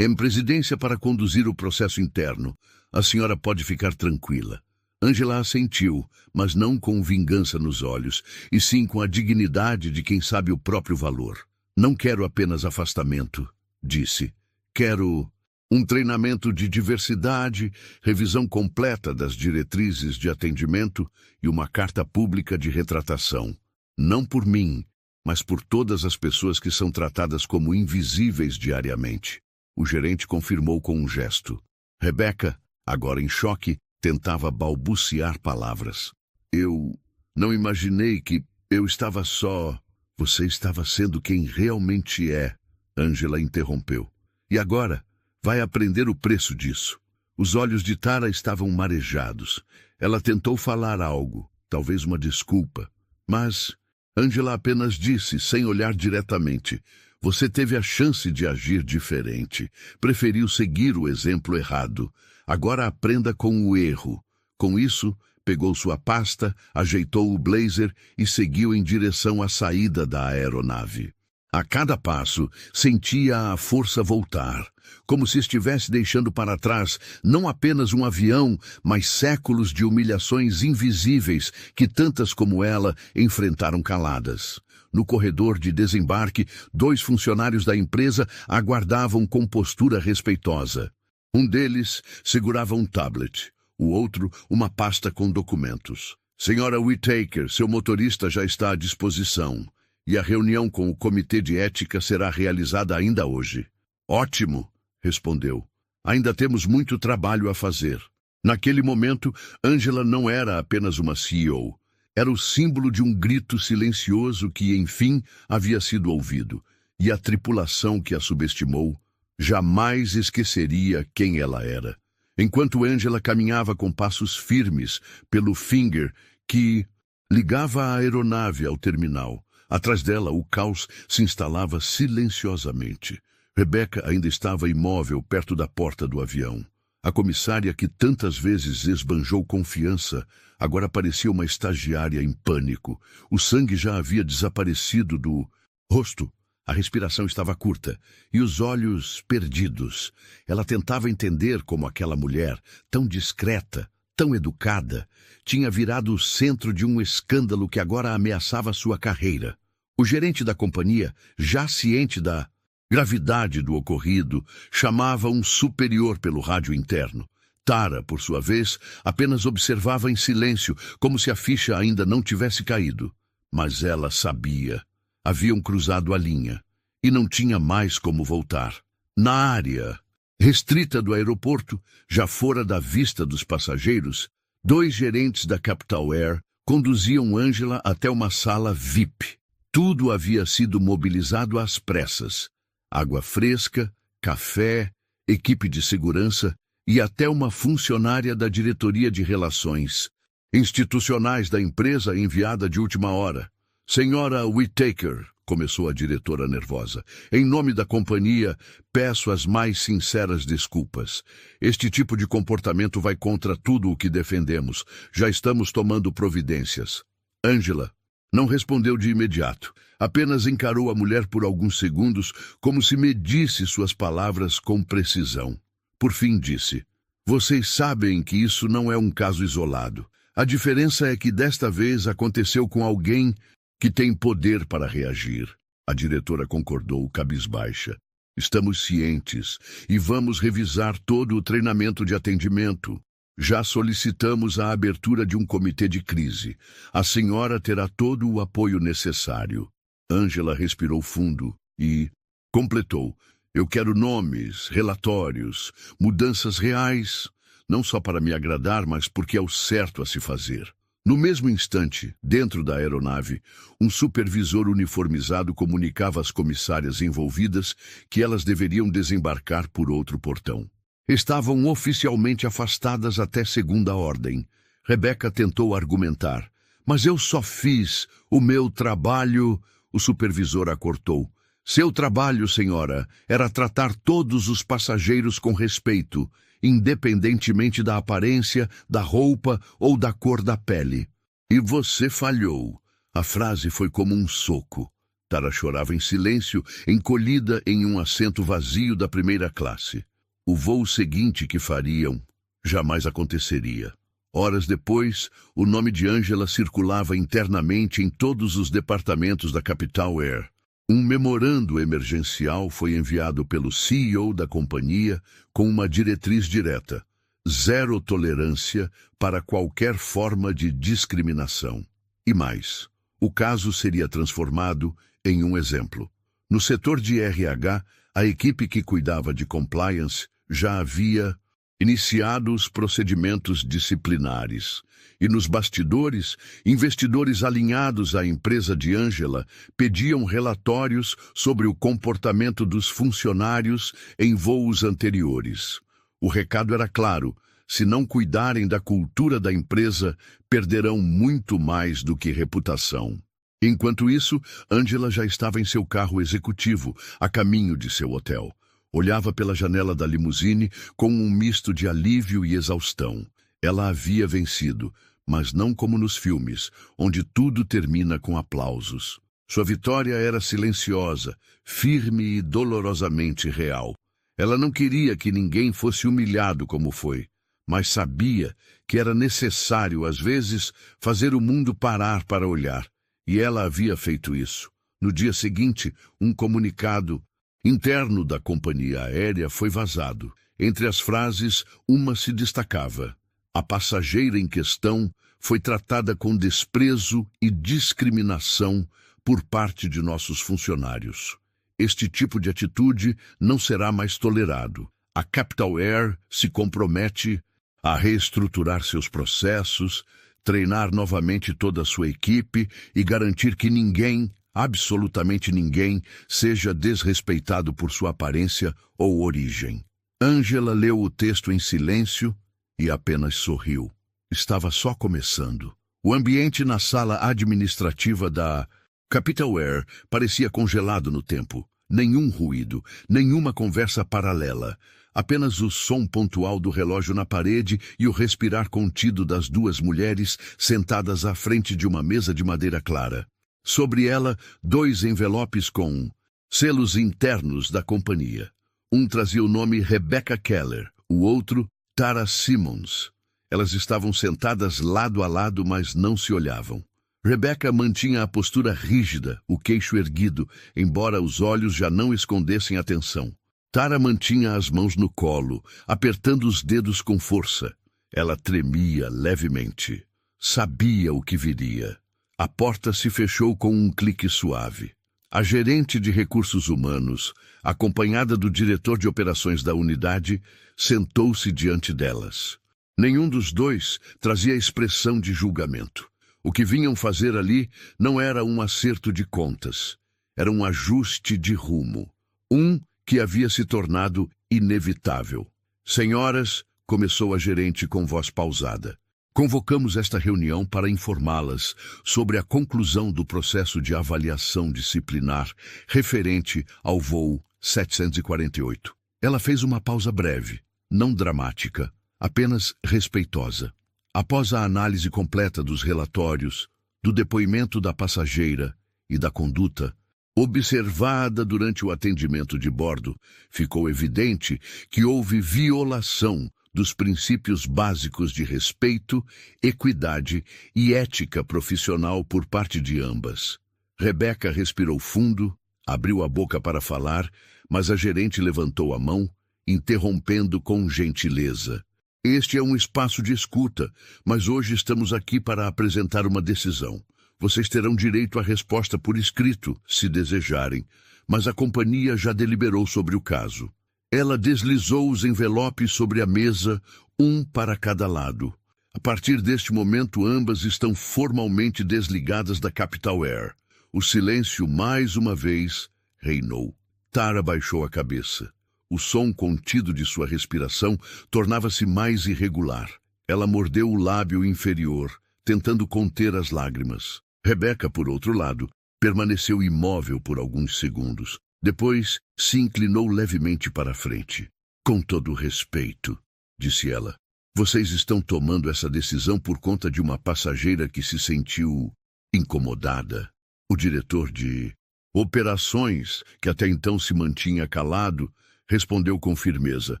presidência para conduzir o processo interno. A senhora pode ficar tranquila. Angela assentiu, mas não com vingança nos olhos, e sim com a dignidade de quem sabe o próprio valor. Não quero apenas afastamento, disse. Quero um treinamento de diversidade, revisão completa das diretrizes de atendimento e uma carta pública de retratação. Não por mim, mas por todas as pessoas que são tratadas como invisíveis diariamente. O gerente confirmou com um gesto. Rebecca, agora em choque, tentava balbuciar palavras. Eu não imaginei que eu estava só. Você estava sendo quem realmente é, Angela interrompeu. E agora, vai aprender o preço disso. Os olhos de Tara estavam marejados. Ela tentou falar algo, talvez uma desculpa. Mas Angela apenas disse, sem olhar diretamente, você teve a chance de agir diferente. Preferiu seguir o exemplo errado. Agora aprenda com o erro. Com isso, pegou sua pasta, ajeitou o blazer e seguiu em direção à saída da aeronave. A cada passo, sentia a força voltar, como se estivesse deixando para trás não apenas um avião, mas séculos de humilhações invisíveis que tantas como ela enfrentaram caladas. No corredor de desembarque, 2 funcionários da empresa aguardavam com postura respeitosa. Um deles segurava um tablet, o outro uma pasta com documentos. Senhora Whittaker, seu motorista já está à disposição. E a reunião com o Comitê de Ética será realizada ainda hoje. Ótimo, respondeu. Ainda temos muito trabalho a fazer. Naquele momento, Angela não era apenas uma CEO. Era o símbolo de um grito silencioso que, enfim, havia sido ouvido. E a tripulação que a subestimou jamais esqueceria quem ela era. Enquanto Angela caminhava com passos firmes pelo finger que ligava a aeronave ao terminal, atrás dela, o caos se instalava silenciosamente. Rebecca ainda estava imóvel perto da porta do avião. A comissária que tantas vezes esbanjou confiança, agora parecia uma estagiária em pânico. O sangue já havia desaparecido do rosto. A respiração estava curta e os olhos perdidos. Ela tentava entender como aquela mulher, tão discreta, tão educada, tinha virado o centro de um escândalo que agora ameaçava sua carreira. O gerente da companhia, já ciente da gravidade do ocorrido, chamava um superior pelo rádio interno. Tara, por sua vez, apenas observava em silêncio, como se a ficha ainda não tivesse caído. Mas ela sabia. Haviam cruzado a linha e não tinha mais como voltar. Na área restrita do aeroporto, já fora da vista dos passageiros, 2 gerentes da Capital Air conduziam Angela até uma sala VIP. Tudo havia sido mobilizado às pressas. Água fresca, café, equipe de segurança e até uma funcionária da diretoria de relações institucionais da empresa enviada de última hora. Senhora Whittaker, começou a diretora nervosa, em nome da companhia, peço as mais sinceras desculpas. Este tipo de comportamento vai contra tudo o que defendemos. Já estamos tomando providências. Angela não respondeu de imediato. Apenas encarou a mulher por alguns segundos, como se medisse suas palavras com precisão. Por fim disse: vocês sabem que isso não é um caso isolado. A diferença é que desta vez aconteceu com alguém que tem poder para reagir. A diretora concordou, cabisbaixa. Estamos cientes e vamos revisar todo o treinamento de atendimento. Já solicitamos a abertura de um comitê de crise. A senhora terá todo o apoio necessário. Angela respirou fundo e completou. Eu quero nomes, relatórios, mudanças reais, não só para me agradar, mas porque é o certo a se fazer. No mesmo instante, dentro da aeronave, um supervisor uniformizado comunicava às comissárias envolvidas que elas deveriam desembarcar por outro portão. Estavam oficialmente afastadas até segunda ordem. Rebecca tentou argumentar. Mas eu só fiz o meu trabalho, o supervisor a cortou. Seu trabalho, senhora, era tratar todos os passageiros com respeito, independentemente da aparência, da roupa ou da cor da pele. E você falhou. A frase foi como um soco. Tara chorava em silêncio, encolhida em um assento vazio da primeira classe. O voo seguinte que fariam jamais aconteceria. Horas depois, o nome de Angela circulava internamente em todos os departamentos da Capital Air. Um memorando emergencial foi enviado pelo CEO da companhia com uma diretriz direta: zero tolerância para qualquer forma de discriminação. E mais, o caso seria transformado em um exemplo. No setor de RH, a equipe que cuidava de compliance já havia iniciado os procedimentos disciplinares. E nos bastidores, investidores alinhados à empresa de Angela pediam relatórios sobre o comportamento dos funcionários em voos anteriores. O recado era claro: se não cuidarem da cultura da empresa, perderão muito mais do que reputação. Enquanto isso, Angela já estava em seu carro executivo, a caminho de seu hotel. Olhava pela janela da limusine com um misto de alívio e exaustão. Ela havia vencido, mas não como nos filmes, onde tudo termina com aplausos. Sua vitória era silenciosa, firme e dolorosamente real. Ela não queria que ninguém fosse humilhado como foi, mas sabia que era necessário, às vezes, fazer o mundo parar para olhar. E ela havia feito isso. No dia seguinte, um comunicado interno da companhia aérea foi vazado. Entre as frases, uma se destacava. A passageira em questão foi tratada com desprezo e discriminação por parte de nossos funcionários. Este tipo de atitude não será mais tolerado. A Capital Air se compromete a reestruturar seus processos, treinar novamente toda a sua equipe e garantir que ninguém, absolutamente ninguém, seja desrespeitado por sua aparência ou origem. Angela leu o texto em silêncio e apenas sorriu. Estava só começando. O ambiente na sala administrativa da Capital Air parecia congelado no tempo. Nenhum ruído, nenhuma conversa paralela. Apenas o som pontual do relógio na parede e o respirar contido das duas mulheres sentadas à frente de uma mesa de madeira clara. Sobre ela, 2 envelopes com selos internos da companhia. Um trazia o nome Rebecca Keller, o outro, Tara Simmons. Elas estavam sentadas lado a lado, mas não se olhavam. Rebecca mantinha a postura rígida, o queixo erguido, embora os olhos já não escondessem atenção. Tara mantinha as mãos no colo, apertando os dedos com força. Ela tremia levemente. Sabia o que viria. A porta se fechou com um clique suave. A gerente de recursos humanos, acompanhada do diretor de operações da unidade, sentou-se diante delas. Nenhum dos dois trazia expressão de julgamento. O que vinham fazer ali não era um acerto de contas. Era um ajuste de rumo. Um que havia se tornado inevitável. Senhoras, começou a gerente com voz pausada. Convocamos esta reunião para informá-las sobre a conclusão do processo de avaliação disciplinar referente ao voo 748. Ela fez uma pausa breve, não dramática, apenas respeitosa. Após a análise completa dos relatórios, do depoimento da passageira e da conduta observada durante o atendimento de bordo, ficou evidente que houve violação dos princípios básicos de respeito, equidade e ética profissional por parte de ambas. Rebecca respirou fundo, abriu a boca para falar, mas a gerente levantou a mão, interrompendo com gentileza. Este é um espaço de escuta, mas hoje estamos aqui para apresentar uma decisão. Vocês terão direito à resposta por escrito, se desejarem, mas a companhia já deliberou sobre o caso. Ela deslizou os envelopes sobre a mesa, um para cada lado. A partir deste momento, ambas estão formalmente desligadas da Capital Air. O silêncio, mais uma vez, reinou. Tara baixou a cabeça. O som contido de sua respiração tornava-se mais irregular. Ela mordeu o lábio inferior, tentando conter as lágrimas. Rebecca, por outro lado, permaneceu imóvel por alguns segundos. Depois, se inclinou levemente para a frente. Com todo respeito, disse ela, vocês estão tomando essa decisão por conta de uma passageira que se sentiu incomodada. O diretor de operações, que até então se mantinha calado, respondeu com firmeza.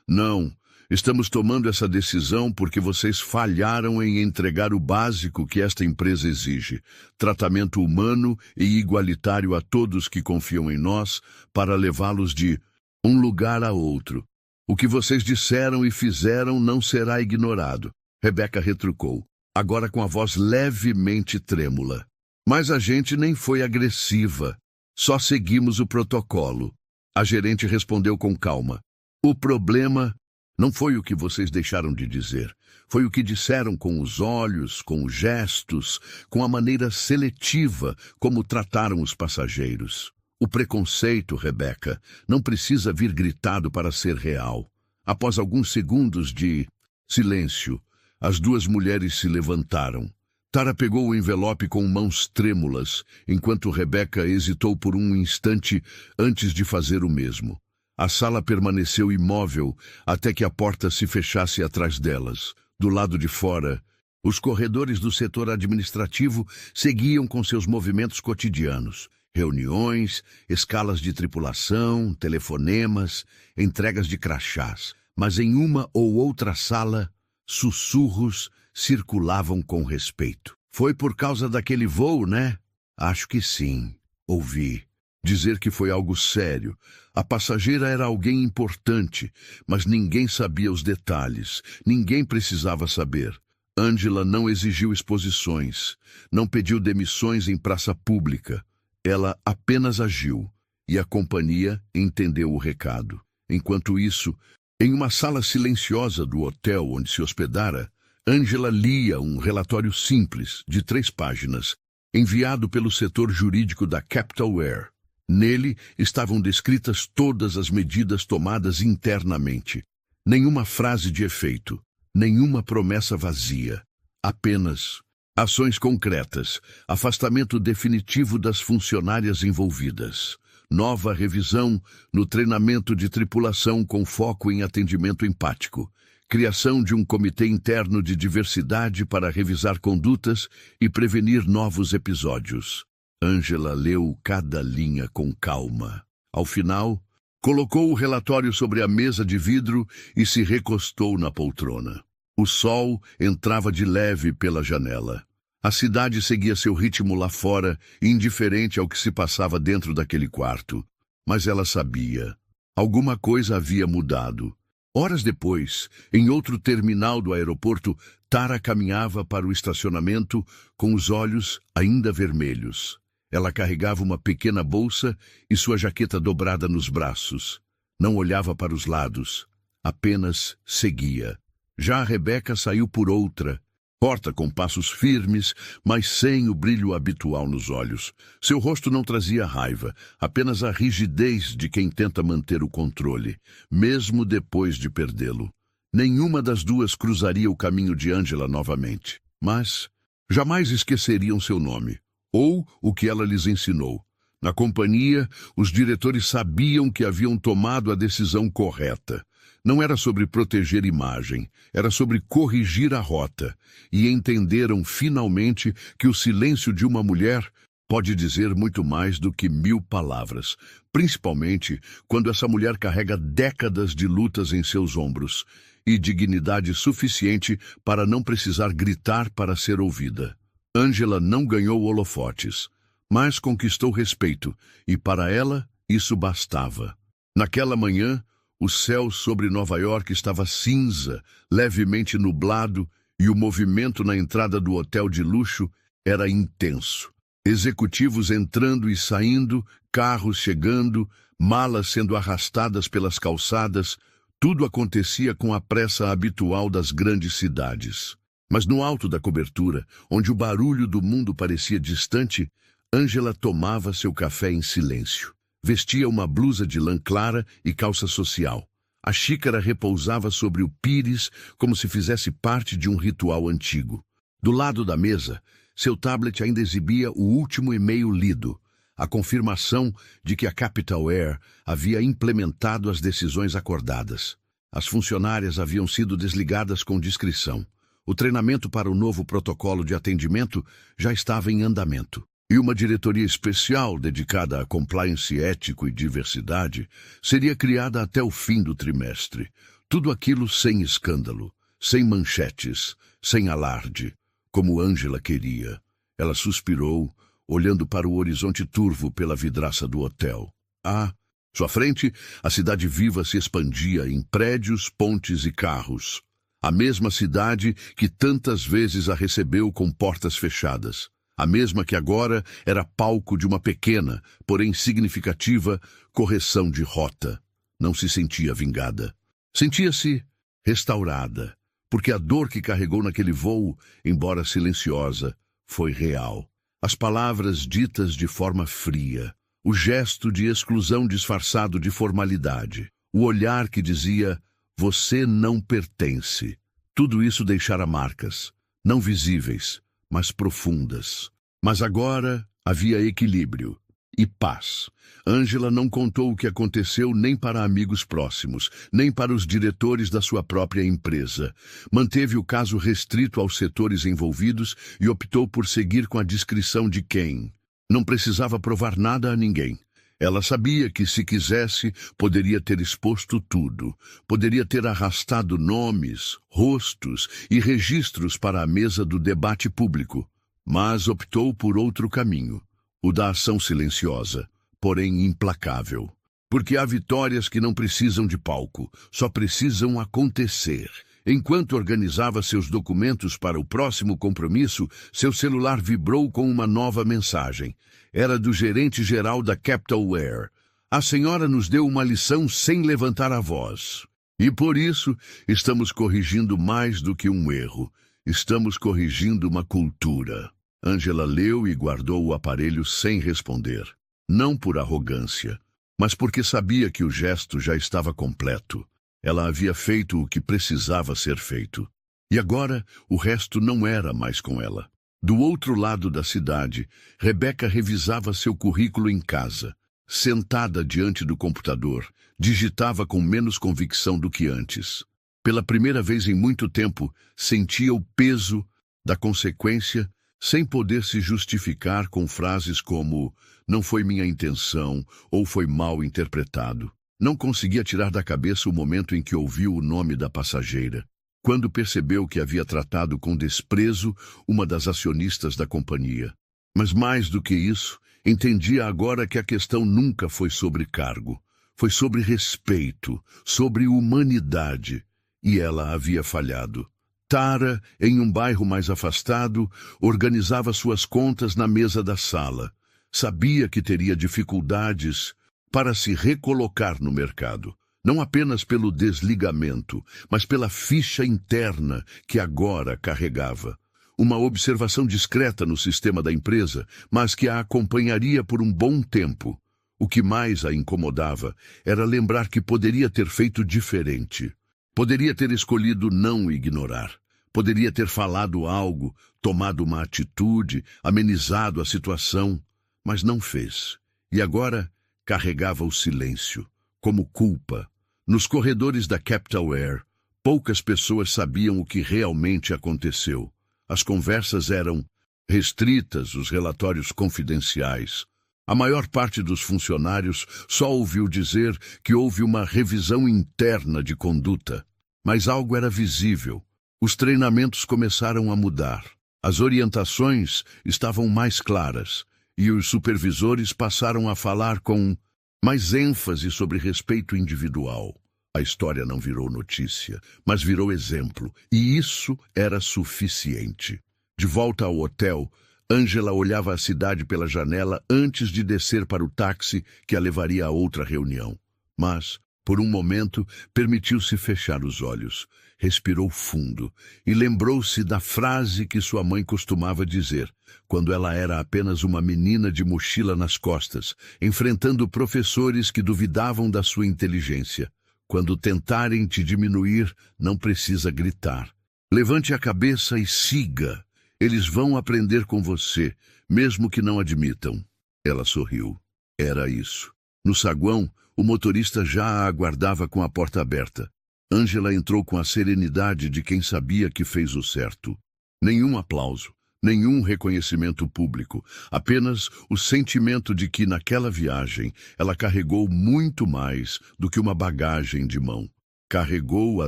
Não, estamos tomando essa decisão porque vocês falharam em entregar o básico que esta empresa exige. Tratamento humano e igualitário a todos que confiam em nós para levá-los de um lugar a outro. O que vocês disseram e fizeram não será ignorado. Rebecca retrucou, agora com a voz levemente trêmula. Mas a gente nem foi agressiva. Só seguimos o protocolo. A gerente respondeu com calma. O problema não foi o que vocês deixaram de dizer. Foi o que disseram com os olhos, com os gestos, com a maneira seletiva como trataram os passageiros. O preconceito, Rebecca, não precisa vir gritado para ser real. Após alguns segundos de silêncio, as duas mulheres se levantaram. Tara pegou o envelope com mãos trêmulas, enquanto Rebecca hesitou por um instante antes de fazer o mesmo. A sala permaneceu imóvel até que a porta se fechasse atrás delas. Do lado de fora, os corredores do setor administrativo seguiam com seus movimentos cotidianos. Reuniões, escalas de tripulação, telefonemas, entregas de crachás. Mas em uma ou outra sala, sussurros circulavam com respeito. Foi por causa daquele voo, né? Acho que sim, ouvi. Dizer que foi algo sério. A passageira era alguém importante, mas ninguém sabia os detalhes. Ninguém precisava saber. Angela não exigiu exposições, não pediu demissões em praça pública. Ela apenas agiu, e a companhia entendeu o recado. Enquanto isso, em uma sala silenciosa do hotel onde se hospedara, Angela lia um relatório simples, de 3 páginas, enviado pelo setor jurídico da Capital Air. Nele estavam descritas todas as medidas tomadas internamente. Nenhuma frase de efeito, nenhuma promessa vazia. Apenas ações concretas, afastamento definitivo das funcionárias envolvidas, nova revisão no treinamento de tripulação com foco em atendimento empático, criação de um comitê interno de diversidade para revisar condutas e prevenir novos episódios. Angela leu cada linha com calma. Ao final, colocou o relatório sobre a mesa de vidro e se recostou na poltrona. O sol entrava de leve pela janela. A cidade seguia seu ritmo lá fora, indiferente ao que se passava dentro daquele quarto. Mas ela sabia. Alguma coisa havia mudado. Horas depois, em outro terminal do aeroporto, Tara caminhava para o estacionamento com os olhos ainda vermelhos. Ela carregava uma pequena bolsa e sua jaqueta dobrada nos braços. Não olhava para os lados. Apenas seguia. Já a Rebeca saiu por outra porta com passos firmes, mas sem o brilho habitual nos olhos. Seu rosto não trazia raiva, apenas a rigidez de quem tenta manter o controle, mesmo depois de perdê-lo. Nenhuma das duas cruzaria o caminho de Angela novamente, mas jamais esqueceriam seu nome, ou o que ela lhes ensinou. Na companhia, os diretores sabiam que haviam tomado a decisão correta. Não era sobre proteger imagem, era sobre corrigir a rota, e entenderam finalmente que o silêncio de uma mulher pode dizer muito mais do que 1000 palavras, principalmente quando essa mulher carrega décadas de lutas em seus ombros e dignidade suficiente para não precisar gritar para ser ouvida. Angela não ganhou holofotes, mas conquistou respeito, e para ela isso bastava. Naquela manhã, o céu sobre Nova York estava cinza, levemente nublado, e o movimento na entrada do hotel de luxo era intenso. Executivos entrando e saindo, carros chegando, malas sendo arrastadas pelas calçadas, tudo acontecia com a pressa habitual das grandes cidades. Mas no alto da cobertura, onde o barulho do mundo parecia distante, Angela tomava seu café em silêncio. Vestia uma blusa de lã clara e calça social. A xícara repousava sobre o pires como se fizesse parte de um ritual antigo. Do lado da mesa, seu tablet ainda exibia o último e-mail lido, a confirmação de que a Capital Air havia implementado as decisões acordadas. As funcionárias haviam sido desligadas com discrição. O treinamento para o novo protocolo de atendimento já estava em andamento. E uma diretoria especial dedicada a compliance ético e diversidade seria criada até o fim do trimestre. Tudo aquilo sem escândalo, sem manchetes, sem alarde, como Angela queria. Ela suspirou, olhando para o horizonte turvo pela vidraça do hotel. À sua frente, a cidade viva se expandia em prédios, pontes e carros. A mesma cidade que tantas vezes a recebeu com portas fechadas. A mesma que agora era palco de uma pequena, porém significativa, correção de rota. Não se sentia vingada. Sentia-se restaurada, porque a dor que carregou naquele voo, embora silenciosa, foi real. As palavras ditas de forma fria, o gesto de exclusão disfarçado de formalidade, o olhar que dizia, você não pertence. Tudo isso deixara marcas, não visíveis, mas profundas. Mas agora havia equilíbrio. e paz. Ângela não contou o que aconteceu nem para amigos próximos, nem para os diretores da sua própria empresa. Manteve o caso restrito aos setores envolvidos e optou por seguir com a discrição de quem não precisava provar nada a ninguém. Ela sabia que, se quisesse, poderia ter exposto tudo. Poderia ter arrastado nomes, rostos e registros para a mesa do debate público. Mas optou por outro caminho, o da ação silenciosa, porém implacável. Porque há vitórias que não precisam de palco, só precisam acontecer. Enquanto organizava seus documentos para o próximo compromisso, seu celular vibrou com uma nova mensagem. Era do gerente-geral da Capitalware. A senhora nos deu uma lição sem levantar a voz. E por isso, estamos corrigindo mais do que um erro. Estamos corrigindo uma cultura. Ângela leu e guardou o aparelho sem responder. Não por arrogância, mas porque sabia que o gesto já estava completo. Ela havia feito o que precisava ser feito. E agora, o resto não era mais com ela. Do outro lado da cidade, Rebeca revisava seu currículo em casa. Sentada diante do computador, digitava com menos convicção do que antes. Pela primeira vez em muito tempo, sentia o peso da consequência, sem poder se justificar com frases como "não foi minha intenção" ou "foi mal interpretado". Não conseguia tirar da cabeça o momento em que ouviu o nome da passageira, quando percebeu que havia tratado com desprezo uma das acionistas da companhia. Mas mais do que isso, entendia agora que a questão nunca foi sobre cargo. Foi sobre respeito, sobre humanidade, e ela havia falhado. Tara, em um bairro mais afastado, organizava suas contas na mesa da sala. Sabia que teria dificuldades para se recolocar no mercado, não apenas pelo desligamento, mas pela ficha interna que agora carregava. Uma observação discreta no sistema da empresa, mas que a acompanharia por um bom tempo. O que mais a incomodava era lembrar que poderia ter feito diferente. Poderia ter escolhido não ignorar. Poderia ter falado algo, tomado uma atitude, amenizado a situação, mas não fez. E agora carregava o silêncio, como culpa. Nos corredores da Capitalware, poucas pessoas sabiam o que realmente aconteceu. As conversas eram restritas, os relatórios confidenciais. A maior parte dos funcionários só ouviu dizer que houve uma revisão interna de conduta. Mas algo era visível. Os treinamentos começaram a mudar. As orientações estavam mais claras. E os supervisores passaram a falar com mais ênfase sobre respeito individual. A história não virou notícia, mas virou exemplo, e isso era suficiente. De volta ao hotel, Ângela olhava a cidade pela janela antes de descer para o táxi que a levaria a outra reunião. Mas, por um momento, permitiu-se fechar os olhos. Respirou fundo e lembrou-se da frase que sua mãe costumava dizer, quando ela era apenas uma menina de mochila nas costas, enfrentando professores que duvidavam da sua inteligência. Quando tentarem te diminuir, não precisa gritar. Levante a cabeça e siga. Eles vão aprender com você, mesmo que não admitam. Ela sorriu. Era isso. No saguão, o motorista já a aguardava com a porta aberta. Ângela entrou com a serenidade de quem sabia que fez o certo. Nenhum aplauso, nenhum reconhecimento público, apenas o sentimento de que naquela viagem ela carregou muito mais do que uma bagagem de mão. Carregou a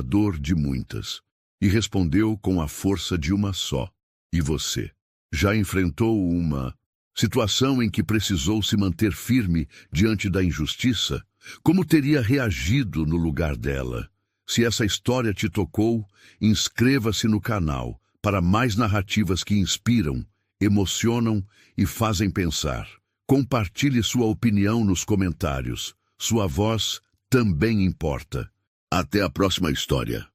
dor de muitas e respondeu com a força de uma só. E você? Já enfrentou uma situação em que precisou se manter firme diante da injustiça? Como teria reagido no lugar dela? Se essa história te tocou, inscreva-se no canal para mais narrativas que inspiram, emocionam e fazem pensar. Compartilhe sua opinião nos comentários. Sua voz também importa. Até a próxima história.